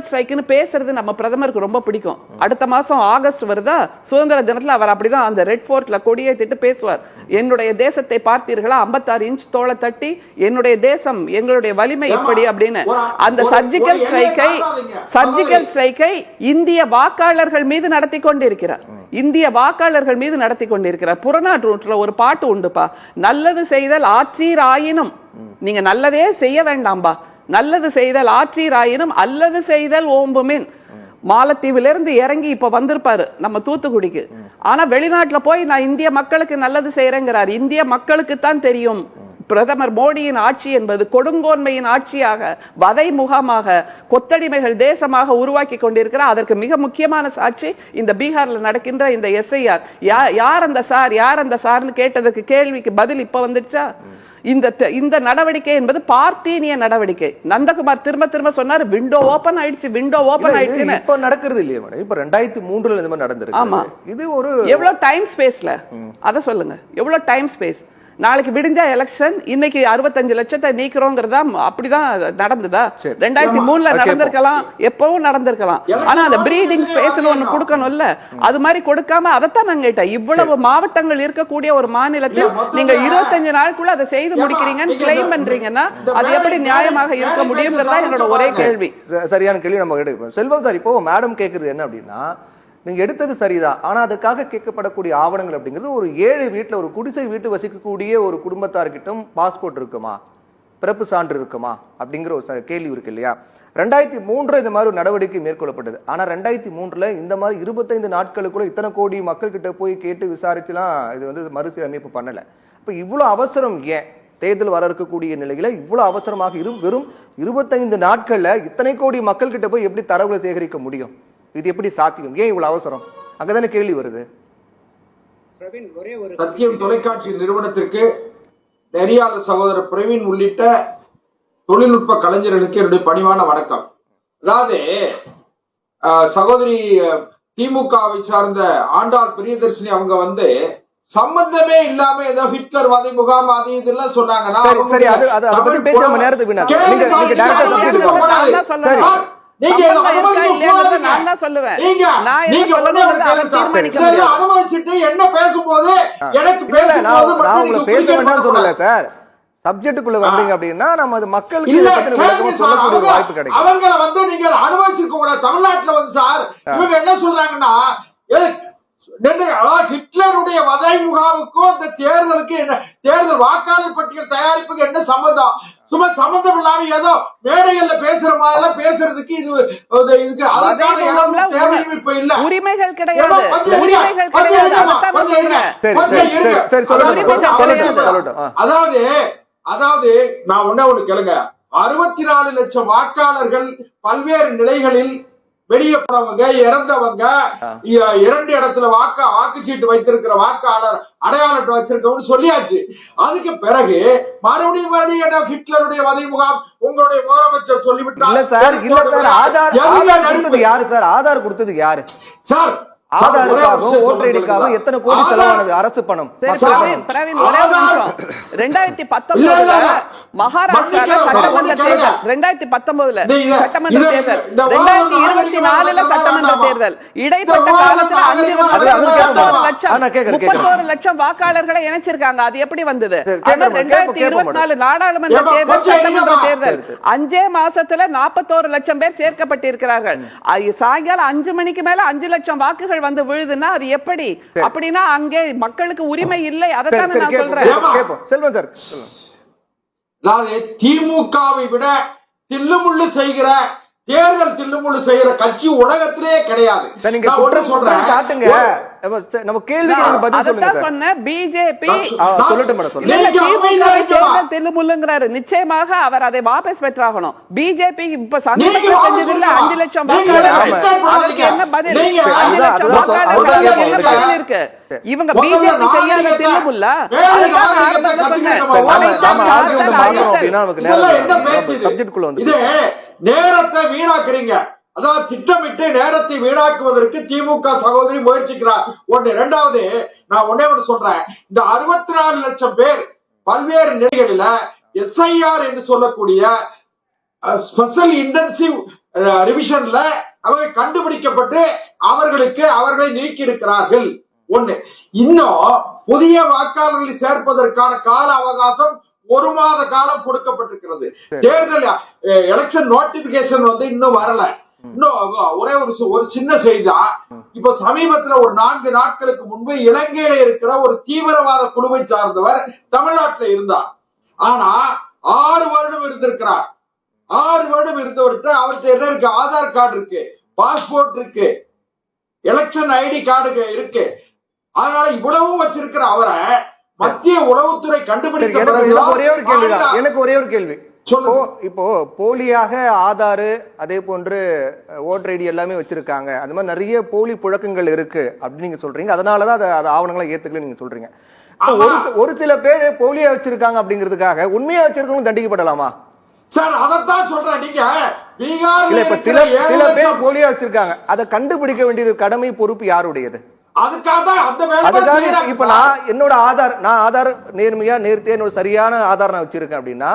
ஸ்ட்ரைக்னு பேசுறது நம்ம பிரதமருக்கு ரொம்ப பிடிக்கும். அடுத்த மாசம் ஆகஸ்ட் வருதா, சுதந்திர தினத்துல அவர் அப்படிதான் அந்த ரெட் ஃபோர்ட்ல கொடியேத்திட்டு பேசுவார். என்னுடைய தேசத்தை பார்த்தீர்களா, 56 இன்ச் தோளை தட்டி என்னுடைய தேசம், எங்களுடைய வலிமை எப்படி அப்படின்னு. அந்த சர்ஜிக்கல் ஸ்ட்ரைக்கை இந்திய வாக்காளர்கள் மீது நடத்தி கொண்டிருக்கிறார். இந்திய வாக்காளர்கள் மீது நடத்தி கொண்டிருக்கிறார். புறநானூற்றுல ஒரு பாட்டு உண்டுப்பா, நல்லது செய்தல் ஆற்றீர் ஆயினும், நீங்க நல்லதே செய்ய வேண்டாம்பா, நல்லது செய்தல் ஆற்றீர் ஆயினும் அல்லது செய்தல் ஓம்புமின். மாலத்தீவிலிருந்து இறங்கி இப்ப வந்திருப்பாரு நம்ம தூத்துக்குடிக்கு. ஆனா வெளிநாட்டுல போய் நான் இந்திய மக்களுக்கு நல்லது செய்யறேங்கிறார். இந்திய மக்களுக்கு தான் தெரியும் பிரதமர் மோடியின் ஆட்சி என்பது கொடுங்கோன்மையின் ஆட்சியாக, வதை முகாமாக, கொத்தடிமைகள் தேசமாக உருவாக்கி கொண்டிருக்கிறார். அதற்கு மிக முக்கியமான சாட்சி இந்த பீகார்ல நடக்கின்ற இந்த SIR. யார் அந்த சார், யார் அந்த சார்னு கேட்டதுக்கு கேள்விக்கு பதில் இப்ப வந்துடுச்சா? இந்த நடவடிக்கை என்பது பார்த்தீனிய நடவடிக்கை. நந்தகுமார் திரும்ப திரும்ப சொன்னாரு விண்டோ ஓபன் ஆயிடுச்சு, விண்டோ ஓபன் ஆயிடுச்சுன்னு. இப்ப நடக்கிறது இல்லையே மேடம், இப்ப 2003 இந்த மாதிரி நடந்திருக்கு. ஆமா, இது ஒரு எவ்வளவு டைம் ஸ்பேஸ்ல அத சொல்லுங்க, எவ்வளவு டைம் ஸ்பேஸ். நாளைக்கு விடிஞ்சா எலெக்ஷன், இன்னைக்கு 65 லட்சத்தை நீக்கிறோங்கிறதா அப்படிதான் நடந்ததா? 2003 நடந்திருக்கலாம், எப்பவும் நடந்திருக்கலாம். ஆனா அந்த பிரீதிங் ஸ்பேஸ் ஒண்ணு கொடுக்கணும்ல, அது மாதிரி கொடுக்காம அதைத்தான் நான் கேட்டேன். இவ்வளவு மாவட்டங்கள் இருக்கக்கூடிய ஒரு மாநிலத்தில் நீங்க 25 நாளுக்குள்ள அதை செய்து முடிக்கிறீங்கன்னு கிளைம் பண்றீங்கன்னா அது எப்படி நியாயமாக இருக்க முடியும்ன்றதா என்னோட ஒரே கேள்வி. சரியான கேள்வி நம்ம கேட்கிறோம். செல்வம் சார், இப்போ மேடம் கேட்கறது என்ன அப்படின்னா, நீங்க எடுத்தது சரிதான், ஆனா அதுக்காக கேட்கப்படக்கூடிய ஆவணங்கள் அப்படிங்கிறது ஒரு ஏழை வீட்டுல, ஒரு குடிசை வீட்டு வசிக்கக்கூடிய ஒரு குடும்பத்தார்கிட்டும் பாஸ்போர்ட் இருக்குமா, பிறப்பு சான்று இருக்குமா அப்படிங்கிற ஒரு கேள்வி இருக்கு இல்லையா? 2003 இந்த மாதிரி ஒரு நடவடிக்கை மேற்கொள்ளப்பட்டது. ஆனா 2003 இந்த மாதிரி 25 நாட்களுக்குள்ள இத்தனை கோடி மக்கள் கிட்ட போய் கேட்டு விசாரிச்சுலாம் இது மறுசீரமைப்பு பண்ணல. இப்ப இவ்வளவு அவசரம் ஏன்? தேர்தல் வர இருக்கக்கூடிய நிலையில இவ்வளவு அவசரமாக வெறும் 25 நாட்கள்ல இத்தனை கோடி மக்கள் கிட்ட போய் எப்படி தரவுகளை சேகரிக்க முடியும்? இது எப்படி சாத்தியம்? ஏன் இவ்வளவு அவசரம்? அங்கதானே கேள்வி வருது. சத்தியம் தொலைக்காட்சி நிறுவனத்திற்கு நெறியாளர் சகோதரர் பிரவீன் உள்ளிட்ட தொழில்நுட்ப கலைஞர்களுக்கு என்னுடைய பணிவான வணக்கம். அதாவது சகோதரி திமுகவை சார்ந்த ஆண்டாள் பிரியதர்ஷினி அவங்க சம்பந்தமே இல்லாம ஏதோ ஹிட்லர் வதை முகாம் அது இதெல்லாம் சொன்னாங்கன்னா அனுமதிச்சுட்டு என்ன பேசும்போது எனக்கு சப்ஜெக்டுக்குள்ள வந்தீங்க அப்படின்னா நம்ம அது மக்களுக்கு சொல்லக்கூடிய வாய்ப்பு கிடைக்கும். அவங்கள நீங்க அனுமதிச்சிருக்க கூடாது. தமிழ்நாட்டுல சார் இவங்க என்ன சொல்றாங்கன்னா, ஹிட்லருடைய வதை முகாமுக்கும் இந்த தேர்தலுக்கு என்ன, தேர்தல் வாக்காளர் பட்டியல் தயாரிப்புக்கு என்ன சம்பந்தம்? சும்மா சம்பந்தம் இல்லாம ஏதோ மேடைகள்ல பேசுற மாதிரி பேசுறதுக்கு இதுக்கு அதற்கான தேவையும் இப்ப இல்ல. உரிமைகள் கிடையாது. அதாவது நான் ஒண்ணு கேளுங்க, 64 லட்சம் வாக்காளர்கள் பல்வேறு நிலைகளில் வெளியே போனவங்க, இறந்தவங்க, 2 இடத்துல வாக்குச்சீட்டு வைத்திருக்கிற வாக்காளர் அடையாள அட்டை வச்சிருக்கவங்க சொல்லியாச்சு. அதுக்கு பிறகு மறுபடியும் ஹிட்லருடைய வதை முகாம் உங்களுடைய முதலமைச்சர் சொல்லிவிட்டார். ஆதார் கொடுத்தது யாரு சார்? ஆதாருக்காகவும் ஓட்டர் ஐடிக்காகவும் எத்தனை கோடி செலவானது அரசு பணம்? 2019 மகாராஷ்டிரால சட்டமன்ற தேர்தல், 2019 சட்டமன்ற தேர்தல், 2024 சட்டமன்ற தேர்தல், இடைப்பட்ட காலத்துல 31 லட்சம் வாக்காளர்களை இணைச்சிருக்காங்க. அது எப்படி வந்தது? 2024 நாடாளுமன்ற தேர்தல், சட்டமன்ற தேர்தல் 5 மாசத்துல 41 லட்சம் பேர் சேர்க்கப்பட்டிருக்கிறார்கள். சாயங்காலம் 5 மணிக்கு மேல 5 லட்சம் வாக்குகள் விழுதுன்னா அது எப்படி? அப்படின்னா அங்கே மக்களுக்கு உரிமை இல்லை. அதைத்தான் நான் சொல்றேன். திமுகவை விட தில்லுமுள்ளு செய்கிற தேர்தல் தில்லுமுள்ளு செய்கிற கட்சி உலகத்திலே கிடையாது. காட்டுங்க, நம்ம கேள்விக்கு நீங்க பதில் சொல்லுங்க. அத சொன்ன பிஜேபி சொல்லட்டும் மேடம், சொல்லுங்க. தில்லுமுல்லுங்கறாரு. நிச்சயமாக அவர் அதை வாபஸ் பெற்றாகணும். பிஜேபி இப்ப சமீபத்துல செஞ்சதில்ல 5 லட்சம் வாக்காளர்கள். அதுக்கு என்ன பதில்? 5 லட்சம் வாக்காளர்கள் என்ன பதில் இருக்கு? இவங்க பிஜேபி செய்யாத தில்லுமுல்லா? அதுதான் ஆரம்பத்துல சொன்னேன். இது நேரத்தை வீணாக்குறீங்க. அதாவது திட்டமிட்டு நேரத்தை வீணாக்குவதற்கு திமுக சகோதரி முயற்சிக்கிறார். ஒன்று. இரண்டாவது, நான் ஒண்ணு சொல்றேன். இந்த 64 லட்சம் பேர் பல்வேறு நிலைகளில SIR என்று சொல்லக்கூடிய ஸ்பெஷல் இன்டென்சிவ் ரிவிஷன்ல அவை கண்டுபிடிக்கப்பட்டு அவர்களை நீக்கி இருக்கிறார்கள். ஒண்ணு. இன்னும் புதிய வாக்காளர்களை சேர்ப்பதற்கான கால அவகாசம் 1 மாத காலம் கொடுக்கப்பட்டிருக்கிறது. தேர்தல் எலெக்ஷன் நோட்டிபிகேஷன் இன்னும் வரல. இன்னும் ஒரே ஒரு சின்ன செய்தா, இப்ப சமீபத்துல ஒரு 4 நாட்களுக்கு முன்பு இலங்கையில இருக்கிற ஒரு தீவிரவாத குழுவை சார்ந்தவர் தமிழ்நாட்டில் இருந்தார். ஆனா 6 வருடம் இருந்திருக்கிறார். 6 வருடம் இருந்தவர்கிட்ட அவர்கிட்ட என்ன இருக்கு? ஆதார் கார்டு இருக்கு, பாஸ்போர்ட் இருக்கு, எலெக்ஷன் ஐடி கார்டு இருக்கு. அதனால இவ்வளவும் வச்சிருக்கிற அவரை மத்திய உளவுத்துறை கண்டுபிடித்த எனக்கு ஒரே ஒரு கேள்வி. இப்போ போலியாக ஆதார் அதே போன்று ஓட்டர் ஐடி எல்லாமே வச்சிருக்காங்க, அந்த மாதிரி நிறைய போலி புழக்கங்கள் இருக்கு அப்படின்னு நீங்க சொல்றீங்க. அதனாலதான் அதை ஆவணங்களை ஏத்துக்கல நீங்க சொல்றீங்க. ஒரு சில பேர் போலியா வச்சிருக்காங்க அப்படிங்கிறதுக்காக உண்மையா வச்சிருக்கவங்க தண்டிக்கப்படலாமா சார்? அதைத்தான் சொல்றேன். நீங்க சில பேர் போலியா வச்சிருக்காங்க, அதை கண்டுபிடிக்க வேண்டியது கடமை பொறுப்பு யாருடையது? அதுக்காக இப்ப நான் என்னோட ஆதார் நேர்மையா நேர்த்தியா என்னோட சரியான ஆதார் நான் வச்சிருக்கேன் அப்படின்னா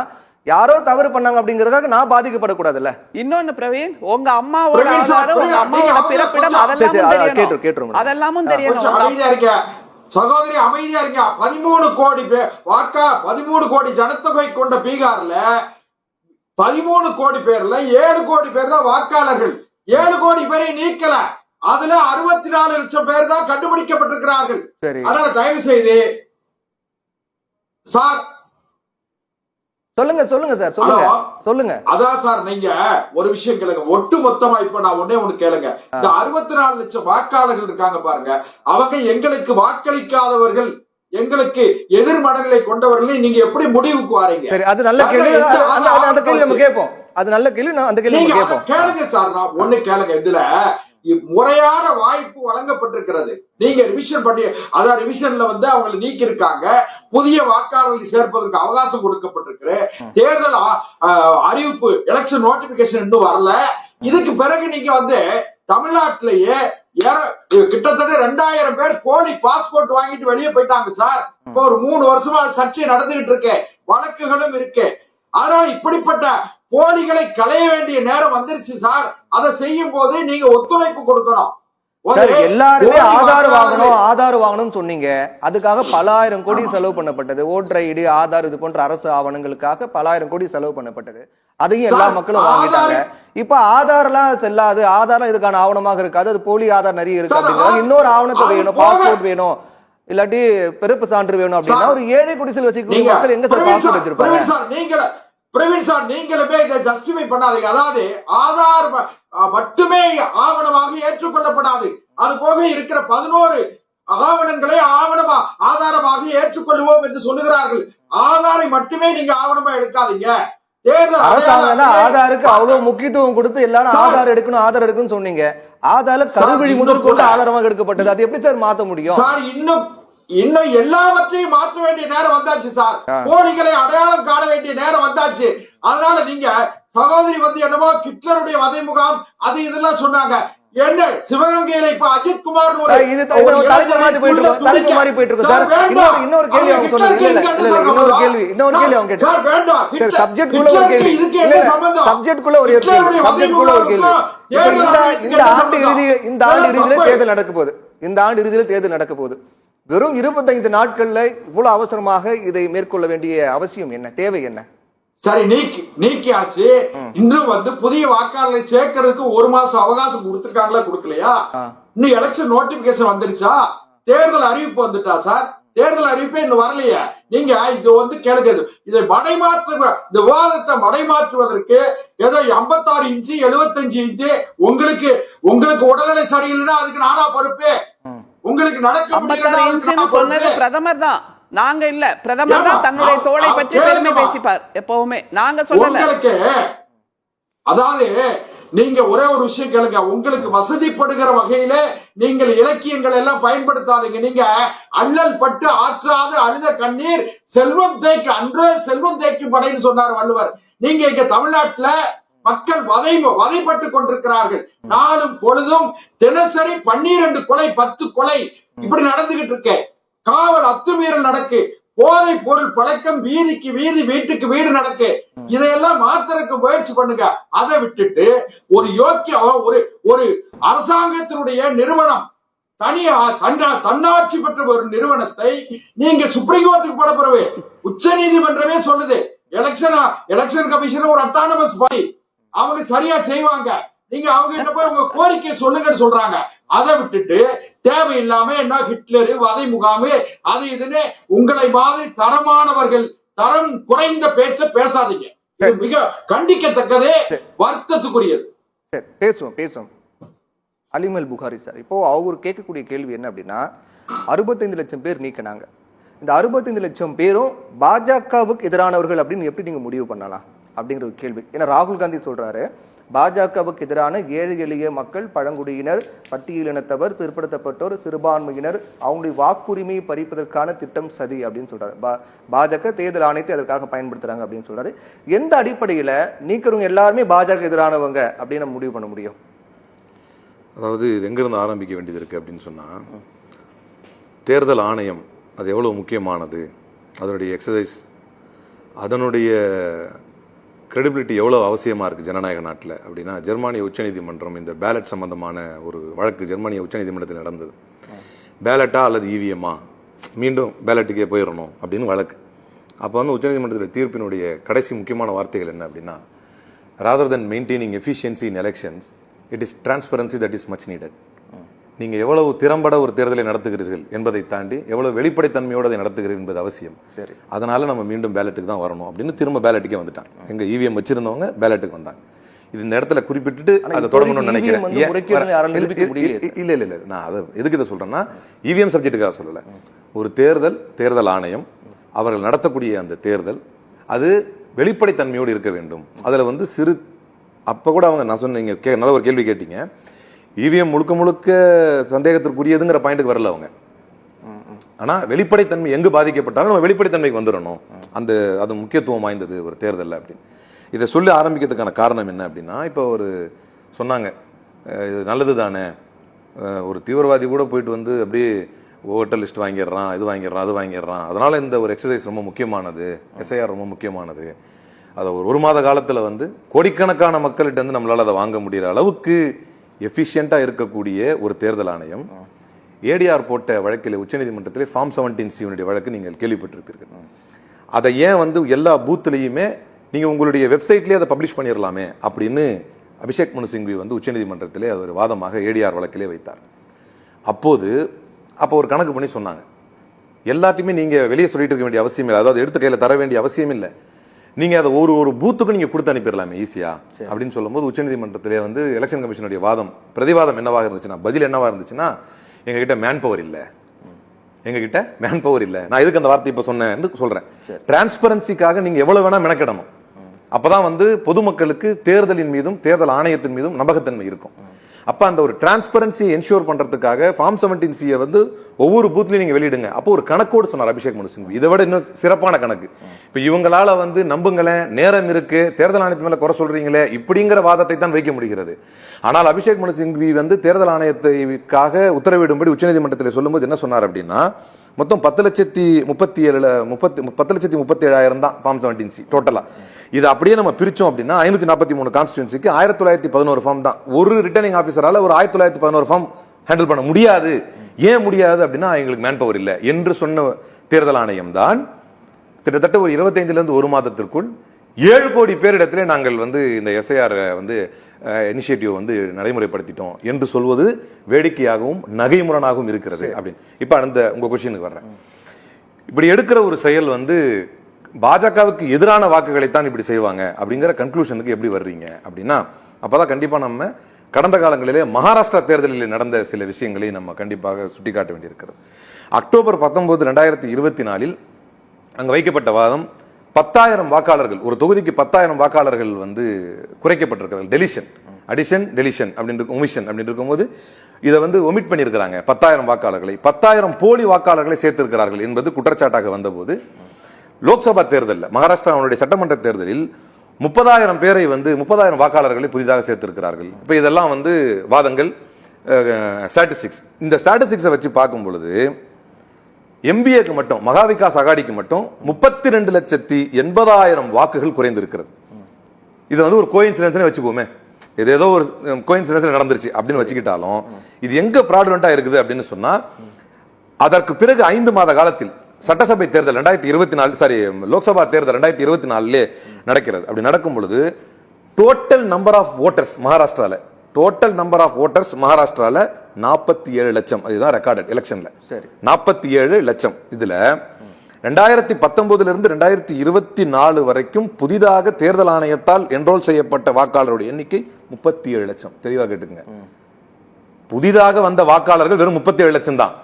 யாரோ தவறு பண்ணாங்க அப்படிங்கறதுக்காக நான் பாதிக்கப்படக்கூடாதுல்ல. இன்னொன்னு பிரவீன், உங்க அம்மாவோட ஆதாரம், உங்க அம்மாவோட பிறப்பிடம் அதெல்லாமும் தெரியணும். சகோதரி அமைதியா இருங்க. 13 கோடி பேர் 13 கோடி ஜனத்தொகை கொண்ட பீகார்ல 13 கோடி பேர்ல 7 கோடி பேர் தான் வாக்காளர்கள். 7 கோடி பேரை நீக்கல. அதுல 64 லட்சம் பேர் தான் கண்டுபிடிக்கப்பட்டிருக்கிறார்கள். அதனால தயவு செய்து சார் சொல்லுங்க சார், சொல்லுங்க. அதான் சார், நீங்க ஒரு விஷயம் கேளுங்க. ஒட்டு மொத்தமா இப்ப நான் ஒண்ணு கேளுங்க. இந்த 64 லட்சம் வாக்காளர்கள் இருக்காங்க பாருங்க, அவங்க எங்களுக்கு வாக்களிக்காதவர்கள், எங்களுக்கு எதிர் மனநிலை கொண்டவர்கள், நீங்க எப்படி முடிவுக்கு வாரீங்க? அது நல்ல கேள்வி. அந்த கேள்வி நம்ம கேட்போம். அது நல்ல கேள்வி. அந்த கேள்வி கேளுங்க சார். நான் ஒண்ணு கேளுங்க. இதுல முறையான வாய்ப்பு வழங்கப்பட்டிருக்கிறது. நீங்க ரிவிஷன் பண்ணி, அதாவது ரிவிஷன்ல அவங்க நீக்கி இருக்காங்க. புதிய வாக்காளர்களை சேர்ப்பதற்கு அவகாசம் கொடுக்கப்பட்டிருக்கு. தேர்தல் அறிவிப்பு எலெக்ஷன் நோட்டிபிகேஷன் இன்னும் வரல. இதுக்கு பிறகு நீங்க தமிழ்நாட்டிலேயே கிட்டத்தட்ட 2000 பேர் போலி பாஸ்போர்ட் வாங்கிட்டு வெளியே போயிட்டாங்க சார். இப்போ ஒரு 3 வருஷமா சர்ச்சை நடந்துகிட்டு இருக்கு, வழக்குகளும் இருக்கு. அதனால இப்படிப்பட்ட போலிகளை களைய வேண்டிய நேரம் வந்துருச்சு சார். அதை செய்யும் போது நீங்க ஒத்துழைப்பு கொடுக்கணும். எல்லாருமே ஆதார் வாங்கணும் சொன்னீங்க. அதுக்காக பல ஆயிரம் கோடி செலவு பண்ணப்பட்டது. ஓட்டர் ஐடி, ஆதார், இது போன்ற அரசு ஆவணங்களுக்காக பல ஆயிரம் கோடி செலவு பண்ணப்பட்டது. அதையும் எல்லா மக்களும் வாங்கிட்டாங்க. இப்ப ஆதார்லாம் செல்லாது, ஆதாரம் இதுக்கான ஆவணமாக இருக்காது, அது போலி ஆதார் நிறைய இருக்கு அப்படிங்கிறாங்க. இன்னொரு ஆவணத்தை வேணும், பாஸ்போர்ட் வேணும், இல்லாட்டி பிறப்பு சான்று வேணும் அப்படின்னா ஒரு ஏழை குடிசையில் வச்சுக்கக்கூடிய மக்கள் எங்க சார் பாஸ்போர்ட் வச்சிருப்பாங்க? பிரவீன் சார், நீங்களுமே இதை ஜஸ்டிஃபை பண்ணாதீங்க. அதாவது ஆதார் மட்டுமே ஆவணமாக ஏற்றுக்கொள்ளப்படாது. அது போக இருக்கிற 11 ஆவணங்களை ஆதாரமாக ஏற்றுக்கொள்வோம் என்று சொல்லுகிறார்கள். ஆதாரை மட்டுமே நீங்க ஆவணமா எடுக்காதீங்க. ஆதாருக்கு அவ்வளவு முக்கியத்துவம் கொடுத்து எல்லாரும் ஆதார் எடுக்கணும் சொன்னீங்க. ஆதார கருவிழி முதல் கொண்டு ஆதாரமாக எடுக்கப்பட்டது. அது எப்படி சார் மாத்த முடியும் சார்? இன்னும் எல்லாவற்றையும் மாற்ற வேண்டிய நேரம் வந்தாச்சு சார். போலிகளை அடையாளம் காண வேண்டிய நேரம் வந்தாச்சு. அதனால நீங்க சகோதரி என்னமோ ஹிட்லருடைய வதை முகாம் அது இதெல்லாம் சொன்னாங்க. என்ன சிவகங்கையில இப்ப அஜித் குமார் இன்னொரு கேள்வி அவங்க சொன்னாங்க. இன்னொரு கேள்வி அவங்க கேட்டாங்க. சப்ஜெக்ட் குள்ள ஒரு கேள்வி. இந்த ஆண்டு இறுதியில தேர்தல் நடக்க போகுது. வெறும் 25 நாட்கள்ல இவ்வளவு அவசரமாக இதை மேற்கொள்ள வேண்டிய அவசியம் என்ன, தேவை என்ன? சரி, நீக்கியாச்சு. இன்னும் புதிய வாக்காளர்களை சேர்க்கறதுக்கு 1 மாசம் அவகாசம் கொடுத்திருக்காங்களா, கொடுக்கலையா? இன்னும் எலெக்ஷன் நோட்டிபிகேஷன் வந்துருச்சா? தேர்தல் அறிவிப்பு வந்துட்டா சார்? தேர்தல் அறிவிப்பே இன்னும் வரலையே. நீங்க இது கேளுங்க. இதை இந்த விவாதத்தை மடைமாற்றுவதற்கு ஏதோ 56 இன்ச்சு 75 இன்ச்சு உங்களுக்கு உடல்நிலை சரியில்லைன்னா அதுக்கு நானா பொறுப்பு? உங்களுக்கு நடக்க சொன்னது பிரதமர் தான், நாங்க இல்ல. பிரதமர் தான் தன்னுடைய தோளை பற்றி பெருமை பேசிப்பார் எப்பவுமே, நாங்க சொல்லல. அதாவது நீங்க ஒரே ஒரு விஷயம் கேளுங்க. உங்களுக்கு வசதிப்படுகிற வகையில நீங்கள் இலக்கியங்கள் எல்லாம் பயன்படுத்தாதீங்க. நீங்க அல்லல் பட்டு ஆற்றாது அழுத கண்ணீர் செல்வம் தேய்க்கு அன்றே செல்வம் தேய்க்கும் படைன்னு சொன்னார் வள்ளுவர். நீங்க இங்க தமிழ்நாட்டுல மக்கள் வதைப்பட்டு கொண்டிருக்கிறார்கள். நாளும் பொழுதும் தினசரி 12 கொலை 10 கொலை இப்படி நடந்துகிட்டு இருக்க. காவல் அத்துமீறல் நடக்கு. போதை பொருள் பழக்கம் வீதிக்கு வீதி வீட்டுக்கு வீடு நடக்கு. இதையெல்லாம் மாத்திரக்கு முயற்சி பண்ணுங்க. அதை விட்டுட்டு ஒரு அரசாங்கத்தினுடைய நிறுவனம், தன்னாட்சி பெற்ற ஒரு நிறுவனத்தை நீங்க சுப்ரீம் கோர்ட்டுக்கு போட பிறகு உச்ச நீதிமன்றமே சொல்லுது எலெக்ஷன் கமிஷன் ஒரு அட்டானமஸ் பாடி, அவங்க சரியா செய்வாங்க. நீங்க அவங்க கிட்ட போய் உங்க கோரிக்கை சொல்லுங்கன்னு சொல்றாங்க. அதை விட்டுட்டு தேவையில்லாம என்ன ஹிட்லரு வதை முகாமு அது இதுன்னு உங்களை மாதிரி தரமானவர்கள் தரம் குறைந்த பேச்ச பேசாதீங்க. இது மிக கண்டிக்கத்தக்கதே, வருத்தத்துக்குரியது. பேசுவோம். அலிமல் புகாரி சார், இப்போ அவர் கேட்கக்கூடிய கேள்வி என்ன அப்படின்னா, 65 லட்சம் பேர் நீக்கினாங்க. இந்த 65 லட்சம் பேரும் பாஜகவுக்கு எதிரானவர்கள் அப்படின்னு எப்படி நீங்க முடிவு பண்ணலாம் அப்படிங்கிற ஒரு கேள்வி. ஏன்னா ராகுல் காந்தி சொல்றாரு, பாஜகவுக்கு எதிரான ஏழை எளிய மக்கள், பழங்குடியினர், பட்டியலினத்தவர், பிற்படுத்தப்பட்டோர், சிறுபான்மையினர் அவங்களுடைய வாக்குரிமையை பறிப்பதற்கான திட்டம் சதி அப்படின்னு சொல்றாரு. பாஜக தேர்தல் ஆணையத்தை அதற்காக பயன்படுத்துறாங்க அப்படின்னு சொல்றாரு. எந்த அடிப்படையில நீக்கிறவங்க எல்லாருமே பாஜக எதிரானவங்க அப்படின்னு முடிவு பண்ண முடியும்? அதாவது இது எங்கிருந்து ஆரம்பிக்க வேண்டியது இருக்கு அப்படின்னு சொன்னா, தேர்தல் ஆணையம் அது எவ்வளவு முக்கியமானது, அதனுடைய எக்ஸசைஸ், அதனுடைய கிரெடிபிலிட்டி எவ்வளோ அவசியமாக இருக்குது ஜனநாயக நாட்டில் அப்படின்னா, ஜெர்மானிய உச்சநீதிமன்றம் இந்த பேலட் சம்பந்தமான ஒரு வழக்கு ஜெர்மானிய உச்சநீதிமன்றத்தில் நடந்தது. பேலட்டா அல்லது இவிஎம்மா, மீண்டும் பேலட்டுக்கே போயிடணும் அப்படின்னு வழக்கு. அப்போ வந்து உச்சநீதிமன்றத்துடைய தீர்ப்பினுடைய கடைசி முக்கியமான வார்த்தைகள் என்ன அப்படின்னா, rather then maintaining efficiency in elections, it is transparency that is much needed. நீங்கள் எவ்வளவு திறம்பட ஒரு தேர்தலை நடத்துகிறீர்கள் என்பதை தாண்டி எவ்வளவு வெளிப்படைத்தன்மையோடு அதை நடத்துகிறீர்கள் என்பது அவசியம். சரி, அதனால நம்ம மீண்டும் பேலட்டுக்கு தான் வரணும் அப்படின்னு திரும்ப பேலட்டுக்கே வந்துட்டாங்க. எங்க இவிஎம் வச்சிருந்தவங்க பேலட்டுக்கு வந்தாங்க. இது இந்த இடத்துல குறிப்பிட்டு அதை தொடங்கணும்னு நினைக்கிறேன். இல்ல இல்ல இல்ல, நான் அதை எதுக்கு இதை சொல்றேன்னா, இவிஎம் சப்ஜெக்டுக்காக சொல்லல. ஒரு தேர்தல் ஆணையம் அவர்கள் நடத்தக்கூடிய அந்த தேர்தல் அது வெளிப்படைத்தன்மையோடு இருக்க வேண்டும். அதுல வந்து சிறு அப்ப கூட அவங்க, நான் சொன்னீங்க நல்ல ஒரு கேள்வி கேட்டீங்க, இவிஎம் முழுக்க முழுக்க சந்தேகத்திற்குரியதுங்கிற பாயிண்ட்டுக்கு வரல அவங்க. ஆனா வெளிப்படைத்தன்மை எங்கு பாதிக்கப்பட்டாலும் நம்ம வெளிப்படைத்தன்மைக்கு வந்துடணும், அந்த அது முக்கியத்துவம் வாய்ந்தது ஒரு தேர்தல் அப்படின்னு. இதை சொல்லி ஆரம்பிக்கிறதுக்கான காரணம் என்ன அப்படின்னா, இப்போ ஒரு சொன்னாங்க, இது நல்லது தானே, ஒரு தீவிரவாதி கூட போயிட்டு வந்து அப்படியே ஓட்டர் லிஸ்ட் வாங்கிடுறான், இது வாங்கிடுறான், அது வாங்கிடுறான், அதனால இந்த ஒரு எக்ஸசைஸ் ரொம்ப முக்கியமானது, எஸ்ஐஆர் ரொம்ப முக்கியமானது, அதை ஒரு மாத காலத்தில் வந்து கோடிக்கணக்கான மக்கள்கிட்ட வந்து நம்மளால் அதை வாங்க முடிகிற அளவுக்கு எஃபிஷியண்டாக இருக்கக்கூடிய ஒரு தேர்தல் ஆணையம் ஏடிஆர் போட்ட வழக்கில் உச்சநீதிமன்றத்தில் ஃபார்ம் 17C வழக்கு நீங்கள் கேள்விப்பட்டிருப்பீர்கள். அதை ஏன் வந்து எல்லா பூத்துலையுமே நீங்கள் உங்களுடைய வெப்சைட்லேயே அதை பப்ளிஷ் பண்ணிடலாமே அப்படின்னு அபிஷேக் மனு சிங்வி வந்து உச்சநீதிமன்றத்திலே அது ஒரு வாதமாக ஏடிஆர் வழக்கிலே வைத்தார். அப்போ ஒரு கணக்கு பண்ணி சொன்னாங்க, எல்லாத்தையுமே நீங்கள் வெளியே சொல்லிட்டு இருக்க வேண்டிய அவசியம் இல்லை, அதாவது எடுத்து கையில் தர வேண்டிய அவசியம் இல்லை, நீங்க அதை ஒரு பூத்துக்கு நீங்க கொடுத்து அனுப்பிடலாமே ஈஸியா அப்படின்னு சொல்லும்போது உச்சநீதிமன்றத்திலே வந்து எலெக்ஷன் கமிஷனுடைய பிரதிவாதம் என்னவாக இருந்துச்சுன்னா, பதில் என்னவா இருந்துச்சுன்னா, எங்ககிட்ட மேன் பவர் இல்லை, எங்ககிட்ட மேன் பவர் இல்லை. நான் எதுக்கு அந்த வார்த்தை இப்ப சொன்னேன்னு சொல்றேன். டிரான்ஸ்பரன்சிக்காக நீங்க எவ்வளவு வேணா மெனக்கிடணும், அப்பதான் வந்து பொதுமக்களுக்கு தேர்தலின் மீதும் தேர்தல் ஆணையத்தின் மீதும் நம்பகத்தன்மை இருக்கும். அப்ப அந்த ஒரு டிரான்ஸ்பரன்சியை என்ஷூர் பண்றதுக்காக ஃபார்ம் 17C வந்து ஒவ்வொரு பூத்லயும் நீங்க வெளியிடுங்க. அப்போ ஒரு கணக்கோடு சொன்னார் அபிஷேக் மனு சிங்வி. இதை விட இன்னும் சிறப்பான கணக்கு, இப்ப இவங்களால வந்து நம்புங்களேன், நேரம் இருக்கு, தேர்தல் ஆணையத்து மேல குறை சொல்றீங்களே இப்படிங்கிற வாதத்தை தான் வைக்க முடிகிறது. ஆனால் அபிஷேக் மனு சிங்வி வந்து தேர்தல் ஆணையத்துக்காக உத்தரவிடும்படி உச்சநீதிமன்றத்தில் சொல்லும்போது என்ன சொன்னார் அப்படின்னா, மொத்தம் 10,37,000 தான் ஃபார்ம் 17C டோட்டலா. இது அப்படியே நம்ம பிரிச்சோம் அப்படின்னா 543 கான்ஸ்டிட்யூன்சிக்கு 1911 ஃபார்ம் தான். ஒரு ரிட்டர்னிங் ஆஃபீஸரால ஒரு 1911 ஃபார்ம் ஹேண்டில் பண்ண முடியாது. ஏன் முடியாது அப்படின்னா, எங்களுக்கு மேன் பவர் இல்லை என்று சொன்ன தேர்தல் ஆணையம் தான் கிட்டத்தட்ட ஒரு 25 இருந்து ஒரு மாதத்திற்குள் 7 கோடி பேரிடத்திலே நாங்கள் வந்து இந்த எஸ்ஐஆர் வந்து இனிஷியேட்டிவ் வந்து நடைமுறைப்படுத்திட்டோம் என்று சொல்வது வேடிக்கையாகவும் நகைமுரணாகவும் இருக்கிறது அப்படின்னு. இப்ப அந்த உங்க கொஸ்டினுக்கு வர்றேன். இப்படி எடுக்கிற ஒரு செயல் வந்து பாஜகவுக்கு எதிரான வாக்குகளைத்தான் இப்படி செய்வாங்க அப்படிங்கிற கன்க்ளூஷனுக்கு எப்படி வர்றீங்க அப்படின்னா, அப்பதான் கண்டிப்பா நம்ம கடந்த காலங்களிலே மகாராஷ்டிரா தேர்தலில் நடந்த சில விஷயங்களை நம்ம கண்டிப்பாக சுட்டிக்காட்ட வேண்டியிருக்கிறது. அக்டோபர் 19, 2024 அங்க வைக்கப்பட்ட வாதம் 10,000 வாக்காளர்கள், ஒரு தொகுதிக்கு 10,000 வாக்காளர்கள் வந்து குறைக்கப்பட்டிருக்கிறார்கள். டெலிஷன் அப்படின்னு இருக்கும்போது இதை வந்து ஒமிட் பண்ணியிருக்கிறாங்க. 10,000 வாக்காளர்களை 10,000 போலி வாக்காளர்களை சேர்த்திருக்கிறார்கள் என்பது குற்றச்சாட்டாக வந்தபோது, லோக்சபா தேர்தலில் மகாராஷ்டிராவுடைய சட்டமன்ற தேர்தலில் 30,000 பேரை வந்து 30,000 வாக்காளர்களை புதிதாக சேர்த்திருக்கிறார்கள். இப்போ இதெல்லாம் வந்து வாதங்கள், ஸ்டாட்டிஸ்டிக்ஸ். இந்த ஸ்டாட்டிஸ்டிக்ஸை வச்சு பார்க்கும் பொழுது எம்பிஏக்கு மட்டும், மகாவிகாஸ் அகாடிக்கு மட்டும் 32,80,000 வாக்குகள் குறைந்திருக்கிறது. இது வந்து ஒரு கோயின்சிடன்ஸ் வச்சுக்கோமே, ஏதோ ஒரு கோயின்சிடன்ஸ் நடந்துருச்சு அப்படின்னு வச்சுக்கிட்டாலும் இது எங்க ஃப்ராடுலண்டா இருக்குது அப்படின்னு சொன்னா, அதற்கு பிறகு 5 மாத காலத்தில் சட்டசபை தேர்தல் 2024 லோக்சபா தேர்தல் 2024 நடக்கிறது. அப்படி நடக்கும் பொழுது டோட்டல் நம்பர் ஆஃப் ஓட்டர்ஸ் மகாராஷ்டிரால 47 லட்சம். அதுதான் ரெக்கார்டட் எலெக்ஷன்ல. 47 லட்சம். இதுல 2019 இருந்து 2024 வரைக்கும் புதிதாக தேர்தல் ஆணையத்தால் என்ரோல் செய்யப்பட்ட வாக்காளருடைய எண்ணிக்கை 37 லட்சம். தெளிவாக கேட்டுங்க, புதிதாக வந்த வாக்காளர்கள் வெறும் 37 லட்சம் தான்.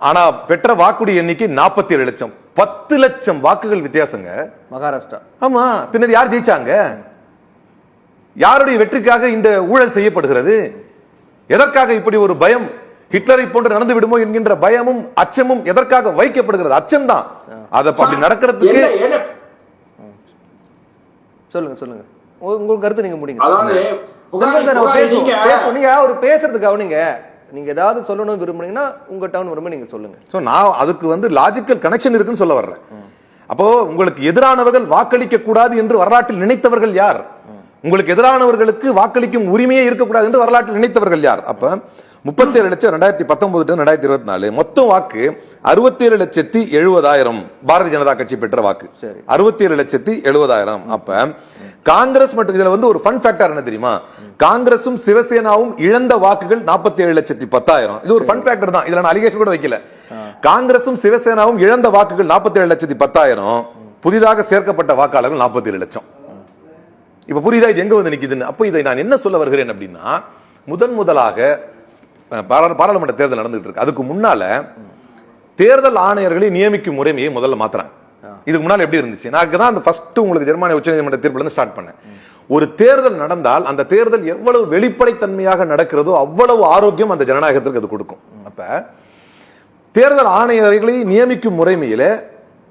ஆனா பெற்ற வாக்குடைய எண்ணிக்கை 47 லட்சம். 10 லட்சம் வாக்குகள் வித்தியாசங்க மகாராஷ்டிரா. ஆமா, பின்னர் யார் ஜெயிச்சாங்க? யாருடைய வெற்றிக்காக இந்த ஊழல் செய்யப்படுகிறது? எதற்காக இப்படி ஒரு பயம், ஹிட்லரை போன்று நடந்து விடுமோ என்கின்ற பயமும் அச்சமும் எதற்காக வைக்கப்படுகிறது? அச்சம் தான். அதை அப்படி நடக்கிறதுக்கு. சொல்லுங்க சொல்லுங்க, உங்க கருத்து நீங்க முடிங்க. நீங்க ஒரு பேசுறது கவனிங்க. நீங்க ஏதாவது சொல்லணும்னு விரும்புனீங்கன்னா உங்க டவுன் வரும்போது நீங்க சொல்லுங்க. சோ நான் அதுக்கு லாஜிக்கல் கனெக்ஷன் இருக்குன்னு சொல்ல வர்றேன். அப்போ உங்களுக்கு எதிரானவர்கள் வாக்களிக்க கூடாது என்று வரலாற்றில் நினைத்தவர்கள் யார்? உங்களுக்கு எதிரானவர்களுக்கு வாக்களிக்கும் உரிமையே இருக்கக்கூடாது என்று வரலாற்றில் நினைத்தவர்கள் யார்? அப்ப 37 லட்சம் 2019 2024 மொத்தம் வாக்கு 67,70,000 பாரதிய ஜனதா கட்சி பெற்ற வாக்கு 67,70,000. அப்ப காங்கிரஸ் மற்றும் இதுல ஒரு ஃபன் ஃபேக்டர் என்ன தெரியுமா? காங்கிரசும் சிவசேனாவும் இழந்த வாக்குகள் 47,10,000. இது ஒரு ஃபன் ஃபேக்டர் தான், இதுல நான் அலிகேஷன் கூட வைக்கல. காங்கிரசும் சிவசேனாவும் இழந்த வாக்குகள் 47,10,000, புதிதாக சேர்க்கப்பட்ட வாக்காளர்கள் 47 லட்சம். இப்ப புரியுதா இது எங்க வந்து நிக்குதுன்னு? அப்ப இதை நான் என்ன சொல்ல வருகிறேன் அப்படின்னா, முதலாக பாராளுமன்ற தேர்தல் நடந்துட்டு இருக்கு. அதுக்கு முன்னால தேர்தல் ஆணையர்களை நியமிக்கும் முறைமையை முதல்ல மாத்துறாங்க. இதுக்கு முன்னால எப்படி இருந்துச்சு? நான் தான் அந்த ஃபர்ஸ்ட் உங்களுக்கு ஜெர்மனிய உச்சநீதிமன்ற தீர்ப்புல இருந்து ஸ்டார்ட் பண்ணேன். ஒரு தேர்தல் நடந்தால் அந்த தேர்தல் எவ்வளவு வெளிப்படைத்தன்மையாக நடக்கிறதோ அவ்வளவு ஆரோக்கியம் அந்த ஜனநாயகத்திற்கு அது கொடுக்கும். அப்ப தேர்தல் ஆணையர்களை நியமிக்கும் முறைமையில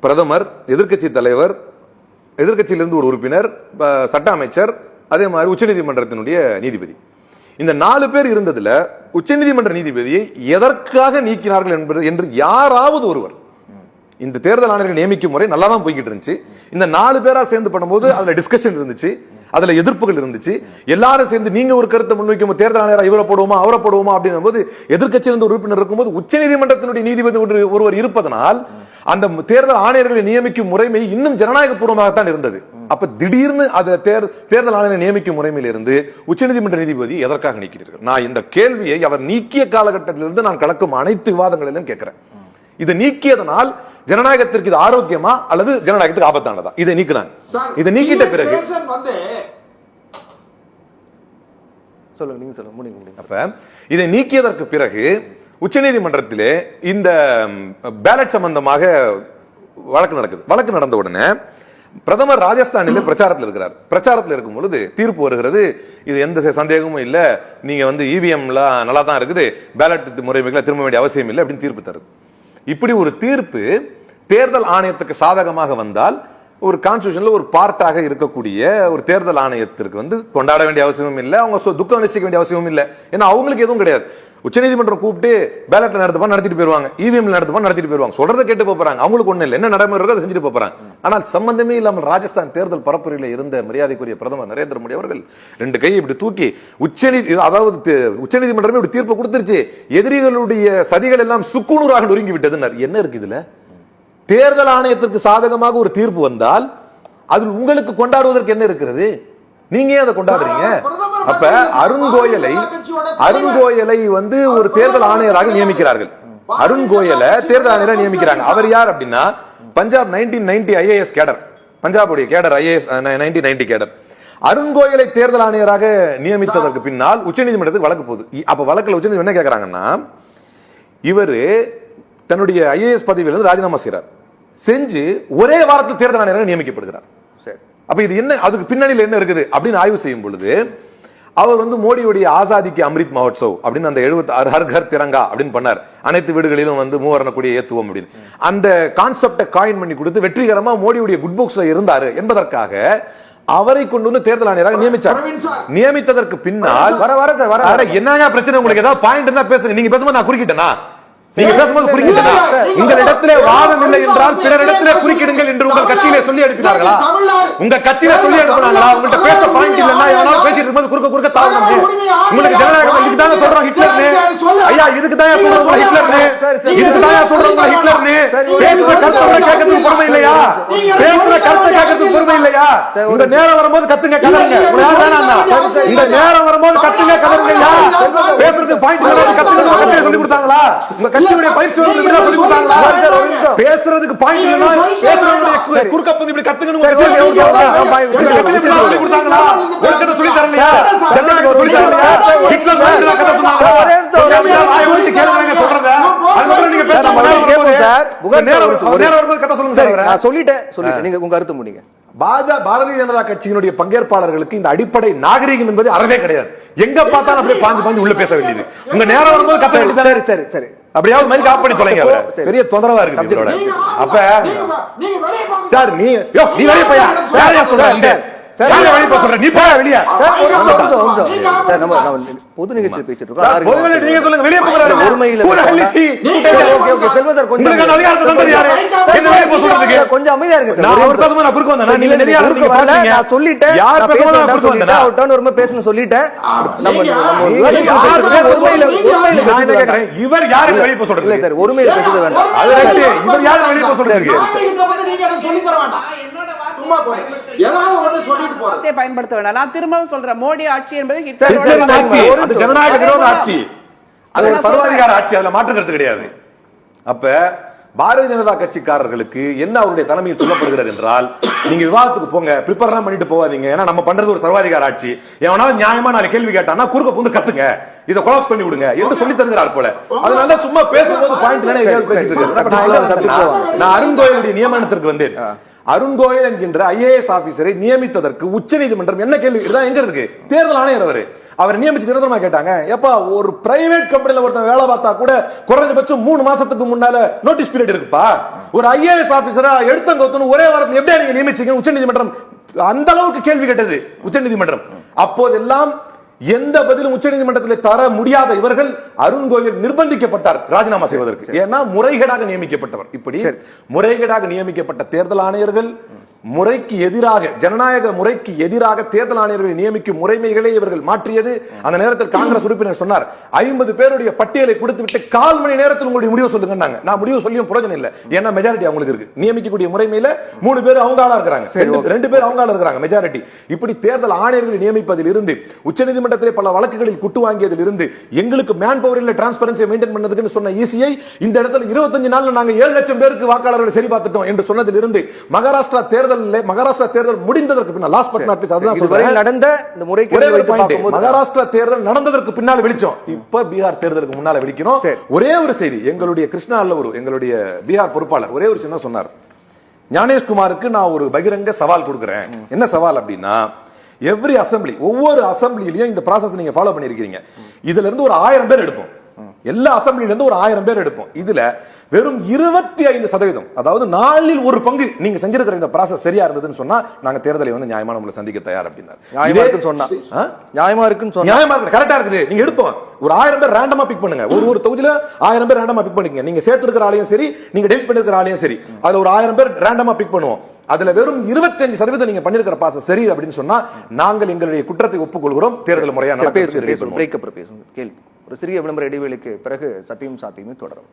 பிரதமர், எதிர்க்கட்சி தலைவர், எதிர்க்கட்சியிலிருந்து ஒரு உறுப்பினர், சட்ட அமைச்சர், அதே மாதிரி உச்சநீதிமன்றத்தினுடைய நீதிபதி, இந்த 4 பேர் இருந்ததுல உச்சநீதிமன்ற நீதிபதியை எதற்காக நீக்கினார்கள் என்று யாராவது ஒருவர், இந்த தேர்தல் ஆணையர்கள் நியமிக்கும் முறை நல்லா தான் போய்கிட்டு இருந்துச்சு, இந்த 4 பேரா சேர்ந்து பண்ணும்போது அதுல டிஸ்கஷன் இருந்துச்சு, அதுல எதிர்ப்புகள் இருந்துச்சு, எல்லாரும் சேர்ந்து நீங்க ஒரு கருத்தை முன்வைக்கும் தேர்தல் ஆணையர் இவரை போடுவோமா அவரை போடுவோமா அப்படின்னும் போது எதிர்க்கட்சியிலிருந்து உறுப்பினர் இருக்கும்போது உச்சநீதிமன்றத்தினுடைய நீதிபதி ஒருவர் இருப்பதனால் அந்த தேர்தல் ஆணையர்களை நியமிக்கும் முறைமை இன்னும் ஜனநாயக பூர்வமாகத்தான் இருந்தது. அப்ப திடீர்னு அதை தேர்தல் ஆணையரை நியமிக்கும் முறைமையில இருந்து உச்சநீதிமன்ற நீதிபதி எதற்காக நீக்கிறீர்கள்? நான் இந்த கேள்வியை அவர் நீக்கிய காலகட்டத்திலிருந்து நான் கலக்கும் அனைத்து விவாதங்களிலும் கேட்கிறேன். இதை நீக்கியதனால் ஜனநாயகத்திற்கு இது ஆரோக்கியமா அல்லது ஜனநாயகத்துக்கு ஆபத்தானதா? இதை நீக்கினாங்க. இதை நீக்கிட்ட பிறகு சொல்லுங்க, நீங்க சொல்லுங்க, முடிங்க. அப்ப இதை நீக்கியதற்கு பிறகு உச்சநீதிமன்றத்திலே இந்த பேலட் சம்பந்தமாக வழக்கு நடக்குது. வழக்கு நடந்த உடனே பிரதமர் ராஜஸ்தானில் பிரச்சாரத்தில் இருக்கிறார். பிரச்சாரத்தில் இருக்கும் பொழுது தீர்ப்பு வருகிறது, இது எந்த சந்தேகமும் இல்ல, நீங்க இவிஎம்ல நல்லா தான் இருக்குது, பேலட் முறைமைகளை திரும்ப வேண்டிய அவசியம் இல்லை அப்படின்னு தீர்ப்பு தருது. இப்படி ஒரு தீர்ப்பு தேர்தல் ஆணையத்துக்கு சாதகமாக வந்தால் ஒரு கான்ஸ்டிடியூஷன்ல ஒரு பார்ட்டாக இருக்கக்கூடிய ஒரு தேர்தல் ஆணையத்திற்கு கொண்டாட வேண்டிய அவசியமும் இல்லை, அவங்க துக்கம் அனுஷ்டிக்க வேண்டிய அவசியமும் இல்லை. ஏன்னா அவங்களுக்கு எதுவும் கிடையாது. உச்சநீதிமன்றம் கூப்பிட்டு பேலட்ல நடத்திட்டு போயிருவாங்க, இவிஎம்ல நடத்திட்டு போயிருவாங்க, சொல்றதை கேட்டு போறாங்க, அவங்களுக்கு ஒண்ணு இல்லை, என்ன நடைமுறை இருக்கோ அதை செஞ்சுட்டு போறாங்க. ஆனால் சம்பந்தமே இல்லாமல் ராஜஸ்தான் தேர்தல் பரப்புரையில் இருந்த மரியாதைக்குரிய பிரதமர் நரேந்திர மோடி அவர்கள் 2 கையை இப்படி தூக்கி உச்சநீதிமன்றமே இப்படி தீர்ப்பு கொடுத்துருச்சு, எதிரிகளுடைய சதிகள் எல்லாம் சுக்குநூறாக நொறுங்கி விட்டதுன்னு. என்ன இருக்கு இதுல? தேர்தல் ஆணையத்திற்கு சாதகமாக ஒரு தீர்ப்பு வந்தால் அதில் உங்களுக்கு கொண்டாடுவதற்கு என்ன இருக்கிறது? நீங்க அதை கொண்டாடுறீங்க. அப்ப அருண்கோயலை ஒரு தேர்தல் ஆணையராக நியமிக்கிறார்கள். அருண்கோயலை தேர்தல் ஆணையராக நியமிக்கிறாங்க. அவர் யார் அப்படின்னா பஞ்சாப் 1990 ஐஏஎஸ் கேடர், பஞ்சாபுடைய கேடர், ஐஏஎஸ் 1990 கேடர். அருண்கோயலை தேர்தல் ஆணையராக நியமித்ததற்கு பின்னால் உச்சநீதிமன்றத்துக்கு வழக்கு போகுது. அப்ப வழக்குல உச்சநீதிமன்றம் என்ன கேட்கிறாங்கன்னா, இவரு தன்னுடைய ஐஏஎஸ் பதவியிலிருந்து ராஜினாமா செய்யறார், செஞ்சு ஒரே வாரத்தில் தேர்தல் ஆணையராக நியமிக்கப்படுகிறார். அப்ப இது என்ன, அதுக்கு பின்னணியில் என்ன இருக்குது அப்படின்னு ஆய்வு செய்யும் பொழுது அவர் மோடியுடைய ஆசாதிக்கு அம்ரித் மஹோத்சவ் அப்படின்னு அந்த 76 ஹர் கர் திரங்கா அப்படின்னு பண்ணார். அனைத்து வீடுகளிலும் மூவர்ண கொடியை ஏத்துவோம் அப்படின்னு அந்த கான்செப்டை காயின் பண்ணி கொடுத்து வெற்றிகரமா மோடியுடைய குட் புக்ஸ்ல இருந்தாரு என்பதற்காக அவரை கொண்டு தேர்தல் ஆணையராக நியமிச்சார். நியமித்ததற்கு பின்னால் என்ன பிரச்சனை? உங்களுக்கு ஏதாவது பாயிண்ட் இருந்தா பேசுங்க. நீங்க பேசும்போது நான் குறுக்கிட்டேனா? நீங்க பேசும்போது குறுக்கிட்டேனா? உங்களிடத்திலே வாதம் இல்லை என்றால் பிறரிடத்திலே குறுக்கிடுங்கள் என்று உங்கள் கட்சியிலே சொல்லி அனுப்பினார்களா? உங்க கட்சியில சொல்லி அனுப்பினாங்களா? உங்கள்ட்ட பேச பாயிண்ட் இல்லன்னா எவனாவது பேசிட்டு இருக்கும்போது குறுக்க தாவணும். உங்களுக்கு ஜனநாயகம் இதுக்கு தாங்க சொல்றோம் ஹிட்லர்னு. ஐயா இதுக்கு தான் சொல்றோம் ஹிட்லர்னு. இதுக்கு தான் சொல்றோம் ஹிட்லர்னு. பேசுற கருத்தை விட கேட்கறதுக்கு பொறுமை இல்லையா? பேசுற கருத்தை கேட்கறதுக்கு பொறுமை இல்லையா? உங்க நேரம் வரும்போது கத்துங்க கதறுங்க. இந்த நேரம் வரும்போது கத்துங்க கதறுங்கய்யா. பேசுறதுக்கு பாயிண்ட் இல்ல கத்துங்க கட்சியில சொல்லி கொடுத்தாங்களா? உங்க கட்சியுடைய பயிற்சி சொல்லி கொடுத்தாங்களா? பேசுறதுக்கு பாயிண்ட் இல்லனா பேசுறவங்க குறுக்க வந்து இப்படி கத்துங்கன்னு சொல்லி கொடுத்தாங்களா? ஒருத்தர் சொல்லி தரலையா? ஜனநாயகம் சொல்லி தரலையா? ஹிட்லர் கதை சொன்னாங்க. சொல்றத அதுக்கப்புறம் நீங்க பேச நான் சொல்லிட்டேன் நீங்க உங்க கருத்து முடிங்க. பாரதிய ஜனதா கட்சியினுடைய பங்கேற்பாளர்களுக்கு இந்த அடிப்படை நாகரிகம் என்பது அறவே கிடையாது. எங்க பார்த்தாலும் அப்படியே பாஞ்சு உள்ள பேச வேண்டியது. உங்க நேரம் வரும்போது கத்த வேண்டியது. சரி சரி அப்படியாவது மைக் ஆஃப் பண்ணி தொலைங்க. பெரிய தொந்தரவா இருக்கு இதோட. அப்ப சார் நீ வெளிய போயா பொது நிகழ்ச்சியில் பேசிட்டு இருக்கோம். கொஞ்சம் அமைதியா இருக்கு. பேசணும் சொல்லிட்டேன். இவர் யாரு வெளியே போக சொல்றது? ஒருமையில பேசுறது வேண்டாம். இவர் யாரு வெளியே போக சொல்றது? பயன்படுத்த வேண்டாம். நான் திரும்பவும் சொல்றேன், மோடி ஆட்சி என்பது ஜனநாயக விரோத ஆட்சி, அது சர்வாதிகார ஆட்சி, அதுல மாற்றுக்கிறது கிடையாது. அப்ப பாரதிய ஜனதா கட்சிக்காரர்களுக்கு என்ன அவருடைய தலைமையில் சொல்லப்படுகிறது என்றால், நீங்க விவாதத்துக்கு போங்க, ப்ரிப்பேர் பண்ணிட்டு போவாதீங்க. ஏன்னா நம்ம பண்றது ஒரு சர்வாதிகார ஆட்சி. எவனாவது நியாயமா நாலு கேள்வி கேட்டானா குறுக்க புந்து கத்துங்க, இதை கொலாப்ஸ் பண்ணி விடுங்க என்று சொல்லி தருகிறார் போல. அதனால சும்மா பேசும்போது பாயிண்ட் நான் அருண்கோயிலுடைய நியமனத்திற்கு வந்தேன். அருண்கோயல் என்கின்ற IAS ஆபீசரை நியமித்ததற்கு உச்சநீதிமன்றம் என்ன கேள்வி எங்க இருக்கு? தேர்தல் ஆணையர் அவர் நியமிச்சு நிரந்தரமா கேட்டாங்க. எப்பா ஒரு பிரைவேட் கம்பெனில ஒருத்தன் வேலை பார்த்தா கூட குறைஞ்சபட்சம் 3 மாசத்துக்கு முன்னால நோட்டீஸ் பீரியட் இருக்குப்பா. ஒரு IAS ஆபீசரா எடுத்தங்கொத்தனு ஒரே வாரத்தில் எப்படி நீங்க நியமிச்சீங்க? உச்சநீதிமன்றம் அந்த அளவுக்கு கேள்வி கேட்டது உச்சநீதிமன்றம். அப்போதெல்லாம் எந்த பதிலும் உச்சநீதிமன்றத்தில் தர முடியாத இவர்கள் அருண்கோயல் நிர்பந்திக்கப்பட்டார் ராஜினாமா செய்வதற்கு. ஏன்னா முறைகேடாக நியமிக்கப்பட்டவர். இப்படி முறைகேடாக நியமிக்கப்பட்ட தேர்தல் ஆணையர்கள், முறைக்கு எதிராக, ஜனநாயக முறைக்கு எதிராக தேர்தல் ஆணையர்களை நியமிக்கும் முறைமைகளை இவர்கள் மாற்றியது. அந்த நேரத்தில் காங்கிரஸ் உறுப்பினர் சொன்னார், 50 பேருடைய பட்டியலை கொடுத்து விட்டு 1/4 மணி நேரத்தில் உங்களுடைய முடிவு சொல்லுங்க. நான் முடிவு சொல்லியும் பிரயோஜனம் இல்லை, ஏன்னா மெஜாரிட்டி அவங்களுக்கு இருக்கு. நியமிக்கக்கூடிய முறைமையில 3 பேர் அவங்க ஆளா இருக்கிறாங்க, 2 பேர் அவங்க ஆளா இருக்கிறாங்க, மெஜாரிட்டி. இப்படி தேர்தல் ஆணையர்களை நியமிப்பதில் இருந்து, உச்சநீதிமன்றத்திலே பல வழக்குகளில் குட்டு வாங்கியதில் இருந்து, எங்களுக்கு மேன் பவர் இல்ல டிரான்ஸ்பரன்சியை மெயின்டைன் பண்ணதுக்குன்னு சொன்ன ECI இந்த இடத்துல 25 நாள்ல நாங்க 7 லட்சம் பேருக்கு வாக்காளர்களை சரி பார்த்துட்டோம் என்று சொன்னதில் இருந்து, மகாராஷ்டிரா தேர்தல் முடிந்ததற்கு பின்னால், லாஸ்ட் பட் நாட் லீஸ்ட், அதுதான் சொல்றேன், நடந்த இந்த முறைகேடு வைத்து பார்க்கும்போது மகாராஷ்டிரா தேர்தல் நடந்ததற்கு பின்னால் வெளிச்சோம். இப்ப பீகார் தேர்தலுக்கு முன்னால வெளிக்கணும். ஒரே ஒரு செய்தி, எங்களுடைய கிருஷ்ணா அல்லவரு, எங்களுடைய பீகார் பொறுப்பாளர் ஒரே ஒரு சின்ன சொன்னார், ஞானேஷ்குமாருக்கு நான் ஒரு பகிரங்க சவால் கொடுக்கிறேன். என்ன சவால் அப்படின்னா, எவ்ரி அசம்பிளி, ஒவ்வொரு அசம்பிளிலையும் இந்த ப்ராசஸ் நீங்க ஃபாலோ பண்ணிருக்கீங்க, இதுல இருந்து ஒரு 1000 பேர் எடுப்போம். எல்லா அசம்பிளில இருந்து ஒரு 1000 பேர் எடுப்போம். இதுல வெறும் 25%, அதாவது 4இல் 1 பங்கு நீங்க செஞ்சிருக்கிற இந்த ப்ராசஸ் சரியா இருந்ததுன்னு சொன்னா நாங்க தேர்தலை வந்து நியாயமா நம்மள சந்திக்க தயார் அப்படின்னாரு. நியாயமா இருக்கு, கரெக்டா இருக்குது. நீங்க எடுப்போம், ஒரு 1000 பேர் ரேண்டமா பிக் பண்ணுங்க. ஒரு தொகுதியில 1000 பேர் ரேண்டமா பிக் பண்ணிக்கங்க. நீங்க சேர்த்திருக்கிற ஆளையும் சரி, நீங்க டெலிட் பண்ணிருக்கிற ஆளையும் சரி, அதுல ஒரு 1000 பேர் ரேண்டமா பிக் பண்ணுவோம். அதுல வெறும் 25% நீங்க பண்ணிருக்கிற ப்ராசஸ் சரி அப்படின்னு சொன்னா நாங்கள் எங்களுடைய குற்றத்தை ஒப்புக்கொள்கிறோம். தேர்தல் முறையா நடக்கும். கேள்வி ஒரு சிறிய விளம்பர இடைவேளைக்கு பிறகு சத்தியம் சாத்தியமே தொடரும்.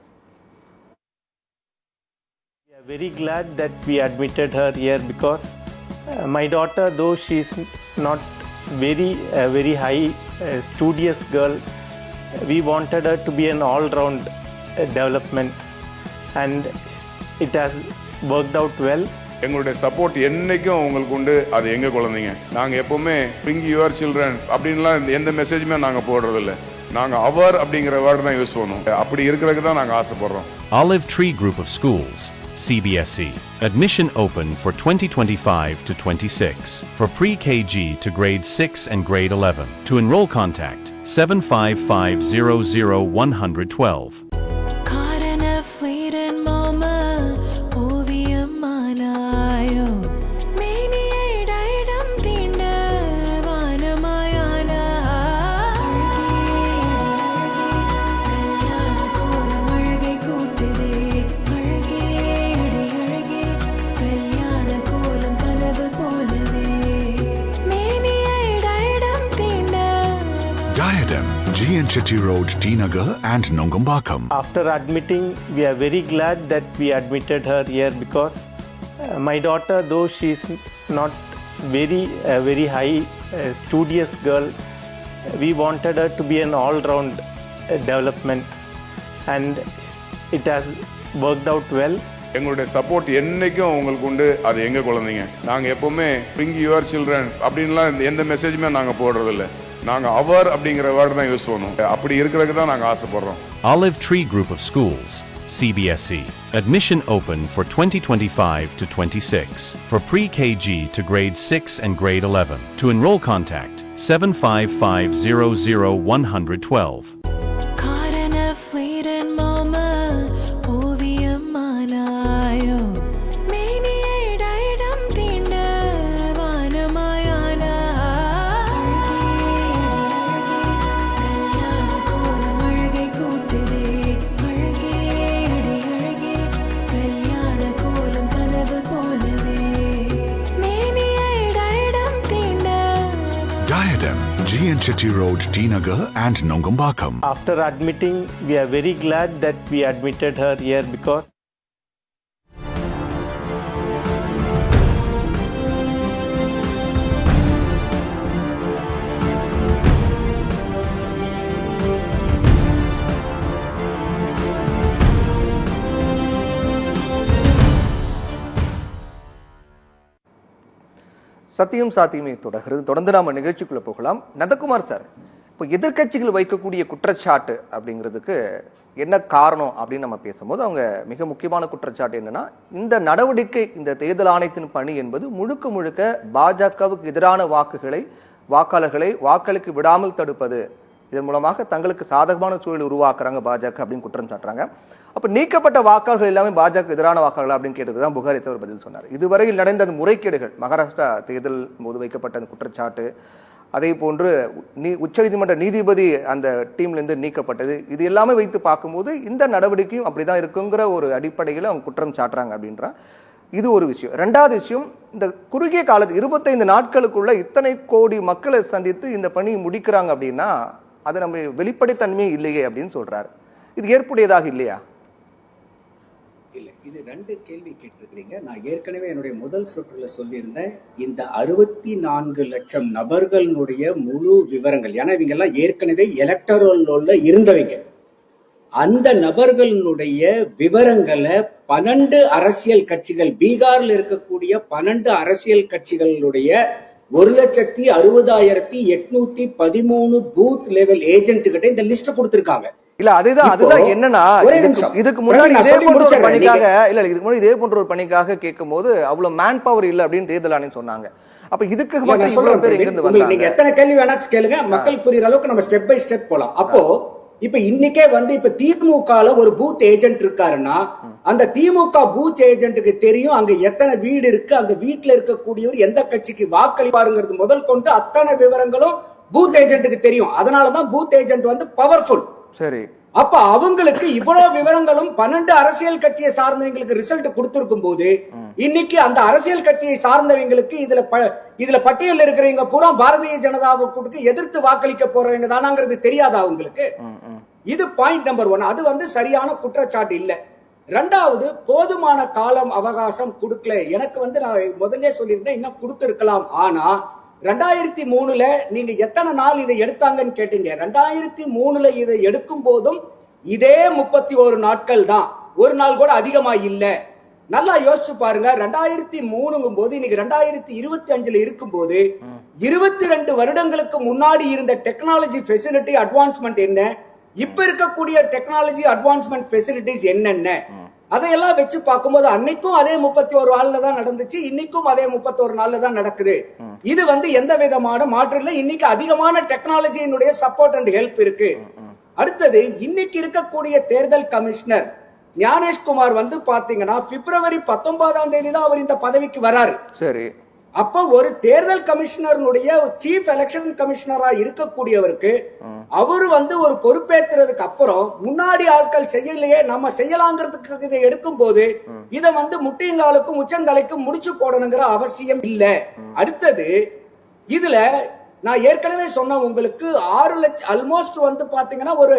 We are very glad that we admitted her here because my daughter, though she is not very high studious girl, we wanted her to be an all-round development, and it has worked out well. எங்களுடைய சப்போர்ட் என்னைக்கும் உங்களுக்கு உண்டு. அது எங்க குழந்தைங்க, நாங்க எப்பவுமே bring your children அப்படின்லாம் எந்த மெசேஜுமே நாங்க போடுறதில்ல. நாங்க அவர் அப்படிங்கிற வேர்ட் தான் யூஸ் பண்ணுவோம். அப்படி இருக்கிறதுக்கு தான் நாங்க ஆசைப்படுறோம். Olive Tree Group of Schools, CBSE. Admission open for 2025 to 26 for pre-KG to grade 6 and grade 11. To enroll, contact 755000112. GN Chetty Road, T Nagar and Nongambakam. After admitting, we are very glad that we admitted her here because my daughter, though she is not very high studious girl, we wanted her to be an all-round development, and it has worked out well. எங்களுடைய சப்போர்ட் என்னைக்கும் உங்களுக்கு உண்டு. அது எங்க குழந்தைங்க, நாங்க எப்பவுமே bring your children அப்படின்லாம் எந்த மெசேஜுமே நாங்க போடுறதில்ல. நாங்க அவர் அப்படிங்கிற வேர்ட் தான் யூஸ் பண்ணுவோம். அப்படி இருக்கிறதுக்கு தான் நாங்க ஆசைப்படுறோம். Olive Tree Group of Schools, CBSE. Admission open for 2025 to 26 for pre-KG to grade 6 and grade 11. To enroll, contact 755000112. Diadem, G.N. Chetty Road, T Nagar and Nongambakam. After admitting, we are very glad that we admitted her here because சத்தியம் சாத்தியமே தொடர்கிறது. தொடர்ந்து நாம நிகழ்ச்சிக்குள்ள போகலாம். நந்தகுமார் சார், இப்போ எதிர்க்கட்சிகள் வைக்கக்கூடிய குற்றச்சாட்டு அப்படிங்கிறதுக்கு என்ன காரணம் அப்படின்னு நம்ம பேசும்போது அவங்க மிக முக்கியமான குற்றச்சாட்டு என்னன்னா, இந்த நடவடிக்கை, இந்த தேர்தல் ஆணையத்தின் பணி என்பது முழுக்க முழுக்க பாஜகவுக்கு எதிரான வாக்காளர்களை வாக்களிக்க விடாமல் தடுப்பது. இதன் மூலமாக தங்களுக்கு சாதகமான சூழல் உருவாக்குறாங்க பாஜக அப்படின்னு குற்றம் சாட்டுறாங்க. அப்ப நீக்கப்பட்ட வாக்காளர்கள் எல்லாமே பாஜக எதிரான வாக்காளர்கள் அப்படின்னு கேட்டது தான் புகாரி அவர் பதில் சொன்னார். இதுவரையில் நடந்த அந்த முறைகேடுகள், மகாராஷ்டிரா தேர்தல் போது வைக்கப்பட்ட அந்த குற்றச்சாட்டு, அதே போன்று உச்சநீதிமன்ற நீதிபதி அந்த டீம்லேருந்து நீக்கப்பட்டது, இது எல்லாமே வைத்து பார்க்கும்போது இந்த நடவடிக்கையும் அப்படிதான் இருக்குங்கிற ஒரு அடிப்படையில் அவங்க குற்றம் சாட்டுறாங்க அப்படின்ற இது ஒரு விஷயம். ரெண்டாவது விஷயம், இந்த குறுகிய காலத்து 25 நாட்களுக்குள்ள இத்தனை கோடி மக்களை சந்தித்து இந்த பணியை முடிக்கிறாங்க அப்படின்னா அது நம்ம வெளிப்படைத்தன்மையே இல்லையே அப்படின்னு சொல்றாரு. இது ஏற்புடையதாக இல்லையா? இல்லை, இது 2 கேள்வி கேட்டிருக்கிறீங்க. நான் ஏற்கனவே என்னுடைய முதல் சுற்றுல சொல்லியிருந்தேன், இந்த 64 லட்சம் நபர்களுடைய முழு விவரங்கள், ஏன்னா இவங்க எல்லாம் ஏற்கனவே எலக்டரல் இருந்தவங்க, அந்த நபர்களுடைய விவரங்களை 12 அரசியல் கட்சிகள், பீகார்ல இருக்கக்கூடிய 12 அரசியல் கட்சிகளுடைய 1,60,813 பூத் லெவல் ஏஜென்ட் கிட்ட இந்த லிஸ்ட் கொடுத்திருக்காங்க. இல்ல அதுதான் என்னன்னா, இதுக்கு முன்னாடி இதே போன்ற ஒரு பணிக்காக கேட்கும் போது அவ்வளவு மேன் பவர் இல்ல அப்படின்னு தேர்தல் ஆணையம் சொன்னாங்க. அப்ப இதுக்கு நீங்க எத்தனை கேள்வி வேணா கேளுங்க, மக்களுக்கு புரியுற அளவுக்கு நம்ம ஸ்டெப் பை ஸ்டெப் போலாம். அப்போ இப்ப இன்னைக்கே இப்ப திமுகல ஒரு பூத் ஏஜென்ட் இருக்காருன்னா, அந்த திமுக பூத் ஏஜென்ட்டுக்கு தெரியும் அங்க எத்தனை வீடு இருக்கு, அந்த வீட்டுல இருக்கக்கூடியவர் எந்த கட்சிக்கு வாக்களிப்பாருங்கிறது முதல் கொண்டு அத்தனை விவரங்களும் பூத் ஏஜென்ட்டுக்கு தெரியும். அதனாலதான் பூத் ஏஜென்ட் பவர்ஃபுல். சரி, அப்ப அவங்களுக்கு இவ்வளவு விவரங்களும் 12 அரசியல் கட்சியை சார்ந்தவங்களுக்கு ரிசல்ட் கொடுத்திருக்கும் போது, இன்னைக்கு அந்த அரசியல் கட்சியை சார்ந்தவங்களுக்கு இதுல பட்டியல் இருக்கிறவங்க பூரா பாரதிய ஜனதாவுக்கு எதிர்த்து வாக்களிக்க போறவங்க தானாங்கிறது தெரியாதா அவங்களுக்கு? இது பாயிண்ட் நம்பர் 1. அது சரியான குற்றச்சாட்டு இல்ல. ரெண்டாவது, போதுமான காலம் அவகாசம் கொடுக்கல. எனக்கு நான் முதல்ல சொல்லியிருந்தேன், இன்னும் கொடுத்திருக்கலாம். ஆனா 2003ல நீங்க எத்தனை நாள் இதை எடுத்தாங்கன்னு கேட்டீங்க. 2003ல இதை எடுக்கும் போதும் இதே 31 நாட்கள் தான், ஒரு நாள் கூட அதிகமா இல்ல. நல்லா யோசிச்சு பாருங்க. 2003ங்கும் போது இன்னைக்கு 2025ல இருக்கும் போது 22 வருடங்களுக்கு முன்னாடி இருந்த டெக்னாலஜி ஃபெசிலிட்டி அட்வான்ஸ்மெண்ட் என்ன, இப்ப இருக்கக்கூடிய டெக்னாலஜி அட்வான்ஸ்மெண்ட் ஃபெசிலிட்டிஸ் என்னென்ன, அதையெல்லாம் வச்சு பார்க்கும்போது அன்னைக்கும் அதே 31 நாள்ல தான் நடந்துச்சு, இன்னைக்கும் அதே 31 நாள்ல தான் நடக்குது. இது எந்த விதமான மாற்றம் இல்லை. இன்னைக்கு அதிகமான டெக்னாலஜியினுடைய சப்போர்ட் அண்ட் ஹெல்ப் இருக்கு. அடுத்தது, இன்னைக்கு இருக்கக்கூடிய தேர்தல் கமிஷனர் ஞானேஷ்குமார் பாத்தீங்கன்னா பிப்ரவரி 19ஆம் தேதி தான் அவர் இந்த பதவிக்கு வராரு. சரி, அப்ப ஒரு தேர்தல் கமிஷனருடைய சீஃப் எலெக்ஷன் கமிஷனரா இருக்கக்கூடியவருக்கு அவரு ஒரு பொறுப்பேற்றதுக்கு அப்புறம் முன்னாடி ஆட்கள் செய்யலையே, நம்ம செய்யலாங்கிறதுக்கு இதை எடுக்கும் போது இதை முட்டியங்காலுக்கும் உச்சந்தலைக்கும் முடிச்சு போடணுங்கிற அவசியம் இல்ல. அடுத்தது, இதுல நான் ஏற்கனவே சொன்ன உங்களுக்கு 6 லட்சம் ஆல்மோஸ்ட் பாத்தீங்கன்னா ஒரு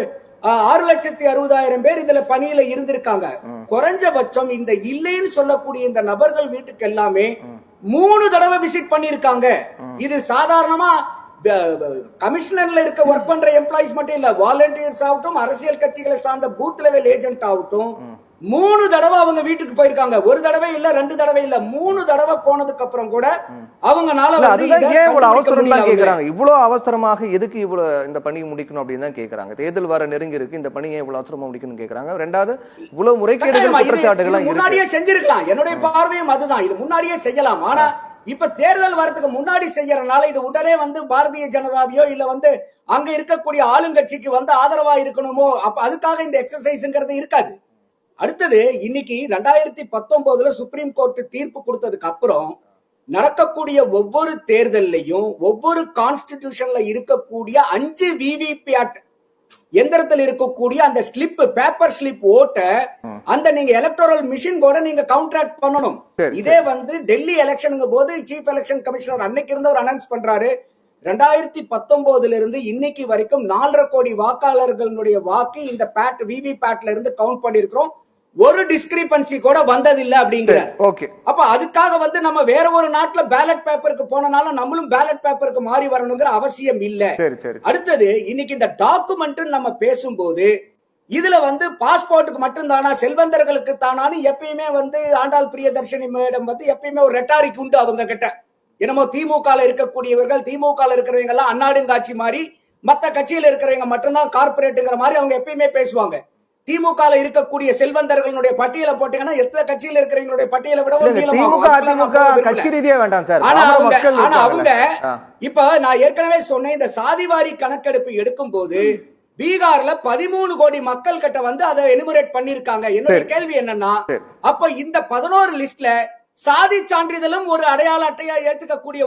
6,60,000 பேர் இதுல பணியில இருந்திருக்காங்க. குறைஞ்சபட்சம் இந்த இல்லைன்னு சொல்லக்கூடிய இந்த நபர்கள் வீட்டுக்கு எல்லாமே 3 தடவை விசிட் பண்ணிருக்காங்க. இது சாதாரணமா கமிஷனர்ல இருக்க ஒர்க் பண்ற எம்ப்ளாயிஸ் மட்டும் இல்ல, வாலண்டியர்ஸ் ஆகட்டும், அரசியல் கட்சிகளை சார்ந்த பூத் லெவல் ஏஜென்ட் ஆகட்டும், 3 தடவை அவங்க வீட்டுக்கு போயிருக்காங்க. ஒரு தடவை இல்ல, 2 தடவை இல்ல, 3 தடவை போனதுக்கு அப்புறம் கூட அவங்கனால அதுதான் ஏன் இவ்வளவு அவசரம் தான் கேக்குறாங்க. இவ்வளவு அவசரமாக எதுக்கு இவ்வளவு இந்த பணியை முடிக்கணும் அப்படின்னு தான் கேக்குறாங்க. தேர்தல் வர நெருங்கி இருக்கு, இந்த பணியை இவ்வளவு அவசரமா முடிக்கணும்னு கேக்குறாங்க. ரெண்டாவது இவ்வளவு முறைகேடுகள் குற்றச்சாட்டுகள் முன்னாடியே செஞ்சிருக்கலாம். என்னுடைய பார்வையும் அதுதான், இது முன்னாடியே செய்யலாம். ஆனா இப்ப தேர்தல் வரதுக்கு முன்னாடி செய்யறதுனால இது உடனே பாரதிய ஜனதாவையோ இல்ல அங்க இருக்கக்கூடிய ஆளுங்கட்சிக்கு ஆதரவா இருக்கணுமோ, அப்ப அதுக்காக இந்த எக்ஸசைஸ்ங்கிறது இருக்காது. அடுத்தது, இன்னைக்கு 2019 சுப்ரீம் கோர்ட் தீர்ப்பு கொடுத்ததுக்கு அப்புறம் நடக்கக்கூடிய ஒவ்வொரு தேர்தலையும் ஒவ்வொரு கான்ஸ்டிடியூஷன்ல இருக்கக்கூடிய 5 விவிபேட் எந்திரத்தில் இருக்கக்கூடிய அந்த ஸ்லிப், பேப்பர் ஸ்லிப் ஓட்ட நீங்க எலக்டோரல் மிஷின் கூட நீங்க கவுண்டராக்ட் பண்ணணும். இதே டெல்லி எலெக்ஷனுங்க போது சீஃப் எலெக்ஷன் கமிஷனர் அன்னைக்கு இருந்தவர் அனௌன்ஸ் பண்றாரு, 2019 இருந்து இன்னைக்கு வரைக்கும் 4.5 கோடி வாக்காளர்களுடைய வாக்கு இந்த விவிபேட்ல இருந்து கவுண்ட் பண்ணிருக்கிறோம், ஒரு டிஸ்கிரிபன்சி கூட வந்ததில்லை அப்படிங்கிறார். அப்ப அதுக்காக நம்ம வேற ஒரு நாட்டுல பேலட் பேப்பருக்கு போனனால நம்மளும் பேலட் பேப்பருக்கு மாறி வரணுங்கிற அவசியம் இல்ல. அடுத்தது, இன்னைக்கு இந்த டாக்குமெண்ட் நம்ம பேசும்போது இதுல பாஸ்போர்ட்டுக்கு மட்டும் தானா, செல்வந்தர்களுக்கு தானான்னு எப்பயுமே ஆண்டாள் பிரியதர்ஷினி மேடம் எப்பயுமே ஒரு ரெட்டாரிக் உண்டு அவங்க கிட்ட. என்னமோ திமுக இருக்கக்கூடியவர்கள், திமுக இருக்கிறவங்க எல்லாம் அன்னாடுங்காட்சி மாதிரி, மத்த கட்சியில இருக்கிறவங்க மட்டும்தான் கார்பரேட்டுங்கிற மாதிரி அவங்க எப்பயுமே பேசுவாங்க. திமுக இருக்கக்கூடிய செல்வந்தர்களுடைய பட்டியலை போட்டீங்கன்னா எத்தனை கட்சியில இருக்கிறவங்களுடைய பட்டியலை விட கட்சி ரீதியா வேண்டாம் சார். ஆனா அவங்க இப்ப நான் ஏற்கனவே சொன்னேன், இந்த சாதிவாரி கணக்கெடுப்பு எடுக்கும் போது பீகார்ல 13 கோடி மக்கள் கிட்ட அதை எனுமரேட் பண்ணிருக்காங்க. என்னுடைய கேள்வி என்னன்னா, அப்ப இந்த 11 லிஸ்ட்ல சாதி சான்றிதழும் ஒரு அடையாள அட்டையா ஏத்துக்கக்கூடிய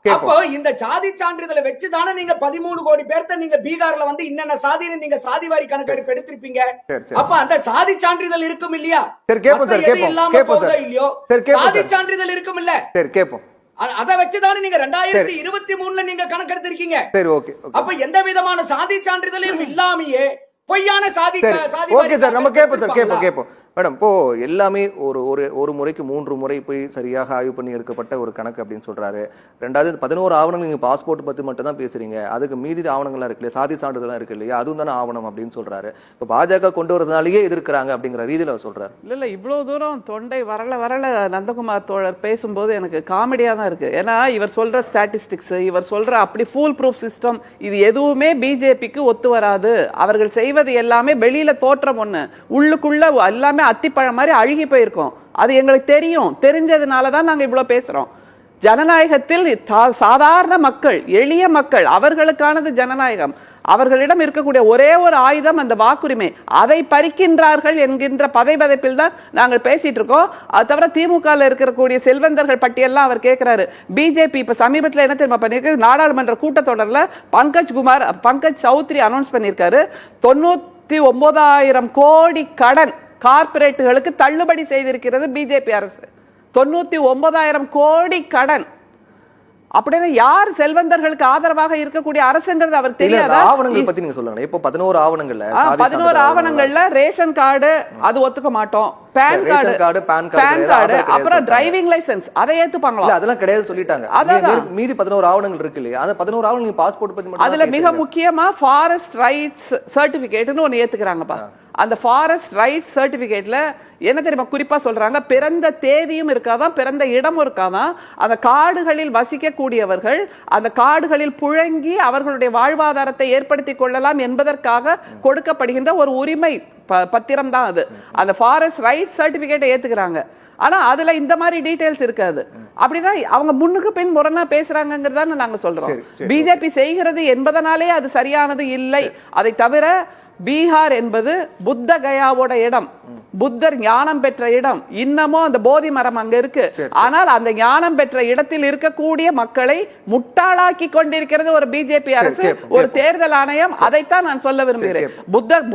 அப்போ இந்த சாதி சான்றிதழை வச்சுதானே நீங்க 13 கோடி பேர்த்த நீங்க பீகார்ல இன்னென்ன சாதின்னு நீங்க சாதிவாரி கணக்கெடுப்பு எடுத்திருப்பீங்க. அப்ப அந்த சாதி சான்றிதழ் இருக்கும் இல்லையா, இல்லாம போதோ இல்லையோ, சாதி சான்றிதழ் இருக்கும் இல்ல, அதை வச்சுதானே நீங்க 2023 நீங்க கணக்கெடுத்திருக்கீங்க. அப்ப எந்த விதமான சாதி சான்றிதழையும் இல்லாமையே பொய்யான சாதி கேட்போம் மேடம். இப்போ எல்லாமே ஒரு முறைக்கு 3 முறை போய் சரியாக ஆய்வு பண்ணி எடுக்கப்பட்ட ஒரு கணக்கு அப்படின்னு சொல்றாரு. ரெண்டாவது 11 ஆவணங்கள் நீங்க பாஸ்போர்ட் பத்தி மட்டும் தான் பேசுறீங்க, அதுக்கு மீதி ஆவணங்கள்லாம் இருக்கு இல்லையா, சாதி சான்றிதழ்லாம் இருக்கு இல்லையா, அதுவும் தானே ஆவணம் அப்படின்னு சொல்றாரு. இப்போ பாஜக கொண்டு வரதுனாலேயே எதிர்க்கிறாங்க அப்படிங்கிற ரீதியில சொல்றாரு. இல்ல இவ்வளவு தூரம் தொண்டை வரல நந்தகுமார் தோழர் பேசும்போது எனக்கு காமெடியா தான் இருக்கு. ஏன்னா இவர் சொல்ற ஸ்டாட்டிஸ்டிக்ஸ், இவர் சொல்ற அப்படி ஃபுல் ப்ரூஃப் சிஸ்டம், இது எதுவுமே பிஜேபிக்கு ஒத்து வராது. அவர்கள் செய்வது எல்லாமே வெளியில தோற்றம் ஒண்ணு, உள்ளுக்குள்ள எல்லாமே அத்திப்பழம் மாதிரி அழுகி போயிருக்கோம். அது எங்களுக்கு தெரியும், தெரிஞ்சதுனாலதான் நாங்க இவ்வளவு பேசுறோம். ஜனநாயகத்தில் சாதாரண மக்கள், எளிய மக்கள், அவர்களுக்கானது ஜனநாயகம். அவர்களிடம் இருக்கக்கூடிய ஒரே ஒரு ஆயுதம் அந்த வாக்குரிமை, அதை பறிக்கின்றார்கள் என்கின்ற பதைபதைப்பில் தான் நாங்கள் பேசிட்டு இருக்கோம். அது தவிர திமுக இருக்கக்கூடிய செல்வந்தர்கள் பட்டியல்லாம் அவர் கேட்கிறாரு. பிஜேபி இப்ப சமீபத்தில் என்ன தெரியுமா பண்ணிருக்கு, நாடாளுமன்ற கூட்டத்தொடர்ல பங்கஜ் சௌத்ரி அனௌன்ஸ் பண்ணியிருக்காரு, 99,000 கோடி கடன் கார்பரேட்டுகளுக்கு தள்ளுபடி செய்திருக்கிறது பிஜேபி அரசு. 99,000 கோடி கடன். அப்படின்னா யார் செல்வந்தர்களுக்கு ஆதரவாக இருக்கக்கூடிய அரசுங்கிறது அவர் தெரியாதா? ஆவணங்கள் பத்தி நீங்க சொல்லுங்க. இப்போ 11 ஆவணங்கள்ல ரேஷன் கார்டு அது ஒத்துக்க மாட்டோம், பேன் கார்டு, அப்புறம் டிரைவிங் லைசென்ஸ் அதை ஏத்துப்பாங்களா? அதெல்லாம் கிடையாது சொல்லிட்டாங்க. மீதி 11 ஆவணங்கள் இருக்கு இல்லையா, அந்த 11 ஆவணங்கள் பாஸ்போர்ட் பத்தி மட்டும். அதுல மிக முக்கியமா ஃபாரஸ்ட் ரைட்ஸ் சர்டிபிகேட்னு ஒன்னு ஏத்துக்கிறாங்கப்பா. அந்த ஃபாரஸ்ட் ரைட்ஸ் சர்டிபிகேட்ல என்ன தெரியுமா குறிப்பா சொல்றாங்க, பிறந்த தேதியும் இருக்காதான், பிறந்த இடமும் இருக்காதான். அந்த காடுகளில் வசிக்கக்கூடியவர்கள் அந்த காடுகளில் புழங்கி அவர்களுடைய வாழ்வாதாரத்தை ஏற்படுத்திக் கொள்ளலாம் என்பதற்காக கொடுக்கப்படுகின்ற ஒரு உரிமை பத்திரம் தான் அது. அந்த ஃபாரஸ்ட் ரைட்ஸ் சர்டிபிகேட்டை ஏத்துக்கிறாங்க. ஆனா அதுல இந்த மாதிரி டீடைல்ஸ் இருக்காது. அப்படின்னா அவங்க முன்னுக்கு பின் முரணா பேசுறாங்கிறதா நாங்க சொல்றோம். பிஜேபி செய்கிறது என்பதனாலே அது சரியானது இல்லை. அதை தவிர பீகார் என்பது புத்த கயாவோட இடம், புத்தர் ஞானம் பெற்ற இடம். இன்னமும் அந்த போதி மரம் அங்க இருக்கு. ஆனால் அந்த ஞானம் பெற்ற இடத்தில் இருக்கக்கூடிய மக்களை முட்டாளாக்கி கொண்டிருக்கிறது ஒரு பிஜேபி அரசு, ஒரு தேர்தல் ஆணையம். அதைத்தான் நான் சொல்ல விரும்புகிறேன். புத்தர்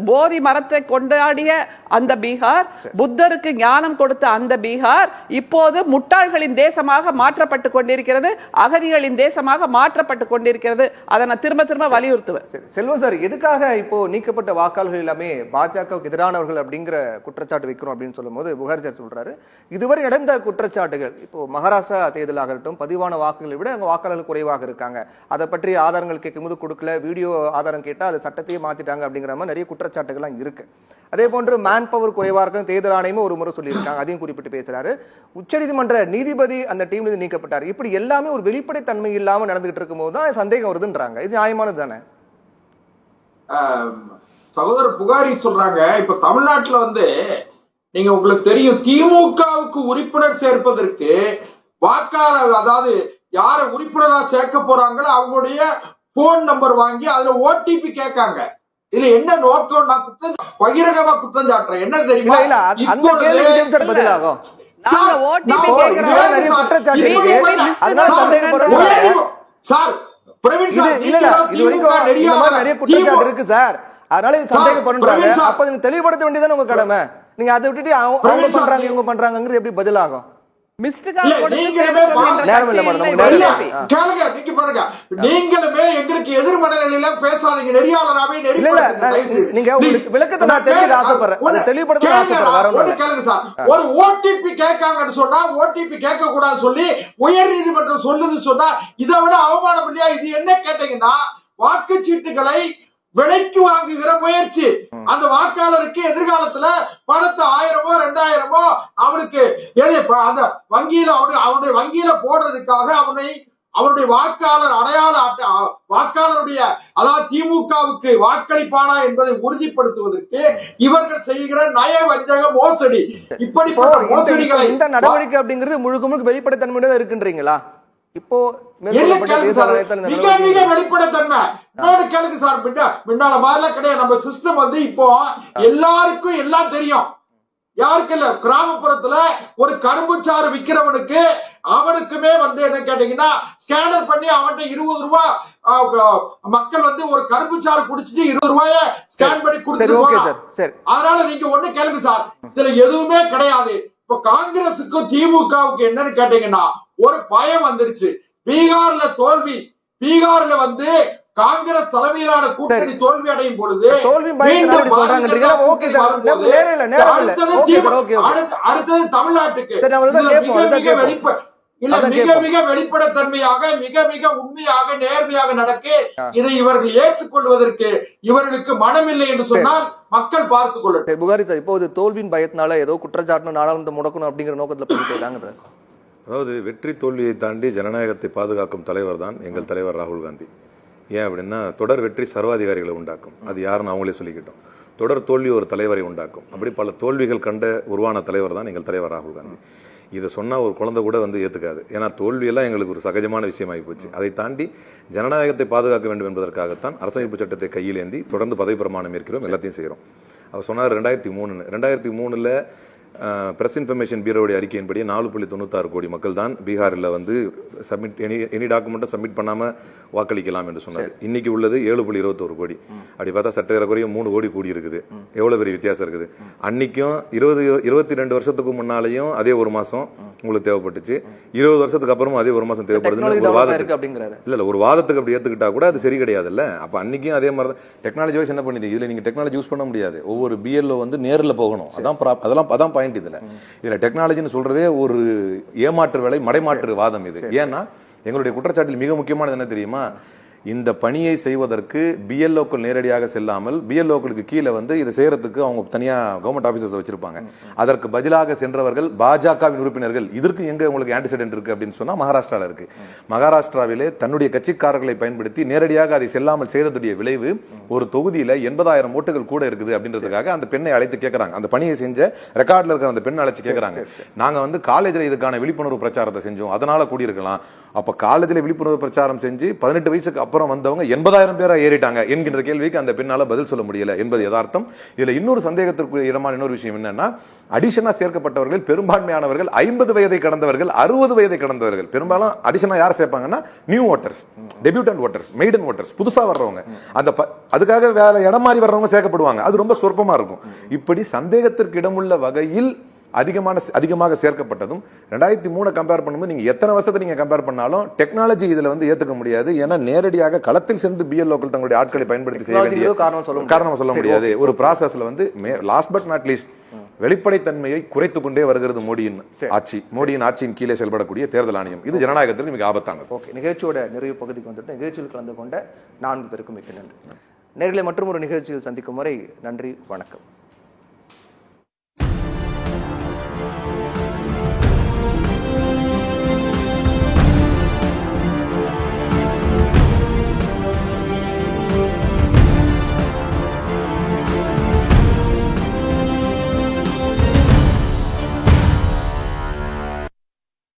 போதி மரத்தை கொண்டாடிய அந்த பீகார், புத்தருக்கு ஞானம் கொடுத்த அந்த பீகார் இப்போது முட்டாள்களின் தேசமாக மாற்றப்பட்டு கொண்டிருக்கிறது, அகதிகளின் தேசமாக மாற்றப்பட்டு கொண்டிருக்கிறது. அதை நான் திரும்ப வலியுறுத்துவேன். செல்வம் சார், எதுக்காக இப்போ நீக்கப்பட்ட வாக்காளர்கள் எல்லாமே பாஜகவுக்கு எதிரானவர்கள் அப்படிங்கிற குற்றச்சாட்டு வைக்கிறோம் அப்படின்னு சொல்லும்போது புகாரி சார் சொல்றாரு, இதுவரை நடந்த குற்றச்சாட்டுகள் இப்போ மகாராஷ்டிரா தேர்தலாக இருக்கட்டும், பதிவான வாக்குகளை விட அங்க வாக்காளர்கள் குறைவாக இருக்காங்க, அதை பற்றி ஆதாரங்கள் கேட்கும்போது கொடுக்கல, வீடியோ ஆதாரம் கேட்டா அது சட்டத்தையே மாத்திட்டாங்க அப்படிங்கிற மாதிரி நிறைய குற்றச்சாட்டுகள்லாம் இருக்கு. அதே போன்று மேன் பவர் குறைவா இருக்கும் தேர்தல் ஆணையமும் ஒரு முறை சொல்லியிருக்காங்க, அதையும் குறிப்பிட்டு பேசுறாரு. உச்சநீதிமன்ற நீதிபதி அந்த டீம்ல இருந்து நீக்கப்பட்டார். இப்படி எல்லாமே ஒரு வெளிப்படைத்தன்மை இல்லாம நடந்துகிட்டு இருக்கும் போது தான் சந்தேகம் வருதுன்றாங்க. இது நியாயமானது தானே? சகோதரர் புகாரி சொல்றாங்க, இப்ப தமிழ்நாட்டுல வந்து நீங்க உங்களுக்கு தெரியும், திமுகவுக்கு உறுப்பினர் சேர்ப்பதற்கு வாக்காளர், அதாவது யார உறுப்பினரா சேர்க்க போறாங்களோ அவங்களுடைய போன் நம்பர் வாங்கி அதுல ஓடிபி கேட்காங்க. இதுல என்ன நோக்கம்? நான் பகிரங்கமா குற்றம் சாட்டுறேன். என்ன தெரியுமா? பதிலாகும் சார் பிரவீன் சார், நிறைய குற்றச்சாட்டு இருக்கு சார், அதனால இது சந்தேகப்படுறாங்க. அப்ப நீங்க தெளிவுபடுத்த வேண்டியதானே உங்க கடமை. நீங்க அதை விட்டுட்டு அவங்க பண்றாங்க இவங்க பண்றாங்கிறது எப்படி பதிலாகும்? நீங்களுமே எங்களுக்கு எதிர்மனநிலையில பேசாதீங்க. நெறியாளராவே விளக்கத்தை நான் தெரிஞ்சுக்க ஆசைப்படுறேன், தெளிவுபடுத்த ஆசைப்படுறேன். கேளுங்க சார், ஒரு ஓடிபி கேட்காங்கன்னு சொன்னா ஓடிபி கேட்க கூடாது சொல்லி உயர் நீதிமன்றம் சொல்லுது சொன்னா இதை விட அவமானம் இல்லையா? இது என்ன கேட்டீங்கன்னா, வாக்குச்சீட்டுகளை விலைக்கு வாங்குகிற முயற்சி. அந்த வாக்காளருக்கு எதிர்காலத்துல பணத்தை 1000மோ 2000மோ அவனுக்கு அந்த வங்கியில அவனுடைய வங்கியில போடுறதுக்காக அவனுடைய வாக்காளர் அடையாள அட்டை, வாக்காளருடைய அதாவது திமுகவுக்கு வாக்களிப்பானா என்பதை உறுதிப்படுத்துவதற்கு இவர்கள் செய்கிற நய வஞ்சக மோசடி, இப்படிப்பட்ட மோசடிகளை இந்த நடவடிக்கை அப்படிங்கிறது முழுக்க முழுக்க வெளிப்படைத்தன்மையோட இருக்குன்றீங்களா? இப்போ மிக மிக வெளிப்படைத்தன்மை. இன்னொரு கேளுங்க சார், முன்னால மாதிரிலாம் கிடையாது. நம்ம சிஸ்டம் வந்து இப்போ எல்லாருக்கும் எல்லாம் தெரியும். யாருக்கு இல்ல, கிராமப்புறத்துல ஒரு கரும்பு சாறு விக்கிறவனுக்கு அவனுக்குமே வந்து என்ன கேட்டீங்கன்னா ஸ்கேனர் பண்ணி அவன்கிட்ட 20 ரூபாய் மக்கள் வந்து ஒரு கரும்பு சாறு குடிச்சிட்டு 20 ரூபாய ஸ்கேன் பண்ணி கொடுத்துருவாங்க. அதனால நீங்க ஒண்ணு கேளுங்க சார், இதுல எதுவுமே கிடையாது. இப்ப காங்கிரசுக்கும் திமுகவுக்கு என்னன்னு கேட்டீங்கன்னா ஒரு பயம் வந்துருச்சு. பீகார்ல தோல்வி, பீகார்ல வந்து காங்கிரஸ் தலைமையிலான கூட்டணி தோல்வி அடையும் பொழுது அடுத்தது தமிழ்நாட்டுக்கு மிக மிக வெளிப்படைத்தன்மையாக மிக மிக உண்மையாக நேர்மையாக நடக்க இதை இவர்கள் ஏற்றுக்கொள்வதற்கு இவர்களுக்கு மனமில்லை என்று சொன்னால் மக்கள் பார்த்துக் கொள்ளட்டும். புகாரி சார், இப்போது தோல்வியின் பயத்தினால ஏதோ குற்றச்சாட்டு நாடாளுமன்ற முடக்கணும் அப்படிங்கிற நோக்கத்துல பண்ணிட்டு, அதாவது வெற்றி தோல்வியை தாண்டி ஜனநாயகத்தை பாதுகாக்கும் தலைவர் தான் எங்கள் தலைவர் ராகுல் காந்தி. ஏன் அப்படின்னா, தொடர் வெற்றி சர்வாதிகாரிகளை உண்டாக்கும், அது யாருன்னு அவங்களே சொல்லிக்கிட்டோம். தொடர் தோல்வி ஒரு தலைவரை உண்டாக்கும். அப்படி பல தோல்விகள் கண்ட உருவான தலைவர் தான் எங்கள் தலைவர் ராகுல் காந்தி. இதை சொன்னால் ஒரு குழந்தை கூட வந்து ஏற்றுக்காது. ஏன்னா தோல்வியெல்லாம் எங்களுக்கு ஒரு சகஜமான விஷயமாகி போச்சு. அதை தாண்டி ஜனநாயகத்தை பாதுகாக்க வேண்டும் என்பதற்காகத்தான் அரசமைப்பு சட்டத்தை கையில் ஏந்தி தொடர்ந்து பதவி பிரமாணம் ஏற்கிறோம், எல்லாத்தையும் செய்கிறோம். அவர் சொன்னார் 2003 பிரஸ் இன்ஃபர்மேஷன் பியூரோடைய அறிக்கையின்படி 4.96 கோடி மக்கள் தான் பீகாரில் வந்து சப்மிட் எனி டாக்குமெண்ட்டை சப்மிட் பண்ணாமல் வாக்களிக்கலாம் என்று சொன்னார். இன்னைக்கு உள்ளது 7.21 கோடி. அப்படி பார்த்தா சட்டக்குறைய 3 கோடி கூடி இருக்குது. எவ்வளோ பெரிய வித்தியாசம் இருக்குது. அன்னைக்கும் 22 வருஷத்துக்கு முன்னாலேயும் அதே ஒரு மாதம் உங்களுக்கு தேவைப்பட்டுச்சு, 20 வருஷத்துக்கு அப்புறமும் அதே ஒரு மாதம் தேவைப்படுதுன்னு ஒரு வாதத்துக்கு இல்லை ஒரு வாதத்துக்கு அப்படி ஏற்றுக்கிட்டா கூட அது சரி கிடையாதுல்ல. அப்போ அன்னைக்கும் அதே மாதிரி தான் டெக்னாலஜி வைஸ் என்ன பண்ணிட்டு இதில் நீங்கள் டெக்னாலஜி யூஸ் பண்ண முடியாது. ஒவ்வொரு பிஎல்ஓ வந்து நேரில் போகணும். அதான் பாயிண்ட். இதுல டெக்னாலஜின்னு சொல்றதே ஒரு ஏமாற்று வேலை, மடைமாற்று வாதம் இது. ஏன்னா எங்களுடைய குற்றச்சாட்டில் மிக முக்கியமானது என்ன தெரியுமா, இந்த பணியை செய்வதற்கு பிஎல்ஓக்கள் நேரடியாக செல்லாமல் பிஎல்ஓக்களுக்கு கீழே வந்து இதை செய்யறதுக்கு அவங்க தனியாக கவர்மெண்ட் ஆஃபீஸர்ஸ் வச்சிருப்பாங்க. அதற்கு பதிலாக சென்றவர்கள் பாஜகவின் உறுப்பினர்கள். இதற்கு எங்க உங்களுக்கு ஆன்டிசிடென்ட் இருக்கு அப்படின்னு சொன்னா மகாராஷ்டிராவில் இருக்கு. மகாராஷ்டிராவிலே தன்னுடைய கட்சிக்காரர்களை பயன்படுத்தி நேரடியாக அதை செல்லாமல் செய்ததுடைய விளைவு ஒரு தொகுதியில் 80,000 ஓட்டுகள் கூட இருக்குது அப்படின்றதுக்காக அந்த பெண்ணை அழைத்து கேட்கறாங்க. அந்த பணியை செஞ்ச ரெக்கார்ட்ல இருக்கிற அந்த பெண்ணை அழைச்சு கேட்கறாங்க, நாங்க வந்து காலேஜில் இதுக்கான விழிப்புணர்வு பிரச்சாரத்தை செஞ்சோம், அதனால கூடியிருக்கலாம். அப்ப காலேஜில் விழிப்புணர்வு பிரச்சாரம் செஞ்சு 18 வயசுக்கு அப்புறம் வந்தவங்க 80,000 பேரா ஏறிட்டாங்க என்கின்ற கேள்விக்கு அந்த பெண்ணால பதில் சொல்ல முடியல என்பது யதார்த்தம். இதுல இன்னொரு சந்தேகத்திற்கு இடமான இன்னொரு விஷயம் என்னன்னா, அடிஷனா சேர்க்கப்பட்டவர்கள் பெரும்பான்மையானவர்கள் 50 வயதை கடந்தவர்கள், 60 வயதை கடந்தவர்கள். பெரும்பாலும் அடிஷனா யார் சேர்ப்பாங்கன்னா new voters, debutant voters, maiden voters, புதுசா வர்றவங்க. அதுக்காக வேற இடம் மாறி வர்றவங்க சேர்க்கப்படுவாங்க. அது ரொம்ப சொற்பமா இருக்கும். இப்படி சந்தேகத்திற்கு இடமுள்ள வகையில் அதிகமாக சேர்க்கப்பட்டதும் 2003 கம்பேர் பண்ணும்போது நீங்க எத்தனை வருஷத்தை நீங்க கம்பேர் பண்ணாலும் டெக்னாலஜி இதுல வந்து ஏத்துக்க முடியாது. ஏன்னா நேரடியாக களத்தில் சென்று பிஎல்ஓக்கள் தங்களுடைய ஆட்களை பயன்படுத்தி செய்ய வேண்டிய காரணம் சொல்ல முடியாது. ஒரு ப்ராசஸ்ல வந்து லாஸ்ட் பட் நாட் லீஸ்ட் வெளிப்படைத்தன்மையை குறைத்துக் கொண்டே வருகிறது மோடியின் ஆட்சியின் கீழே செயல்படக்கூடிய தேர்தல் ஆணையம். இது ஜனநாயகத்திற்கு மிக ஆபத்தானது. ஓகே, நிகழ்ச்சியோட நிறைவு பகுதிக்கு வந்துட்டு நிகழ்ச்சியில் கலந்து கொண்ட 4 பேருக்கும் மிக்க நன்றி. நேர்களை மற்றும் ஒரு நிகழ்ச்சியில் சந்திக்கும் வரை நன்றி, வணக்கம்.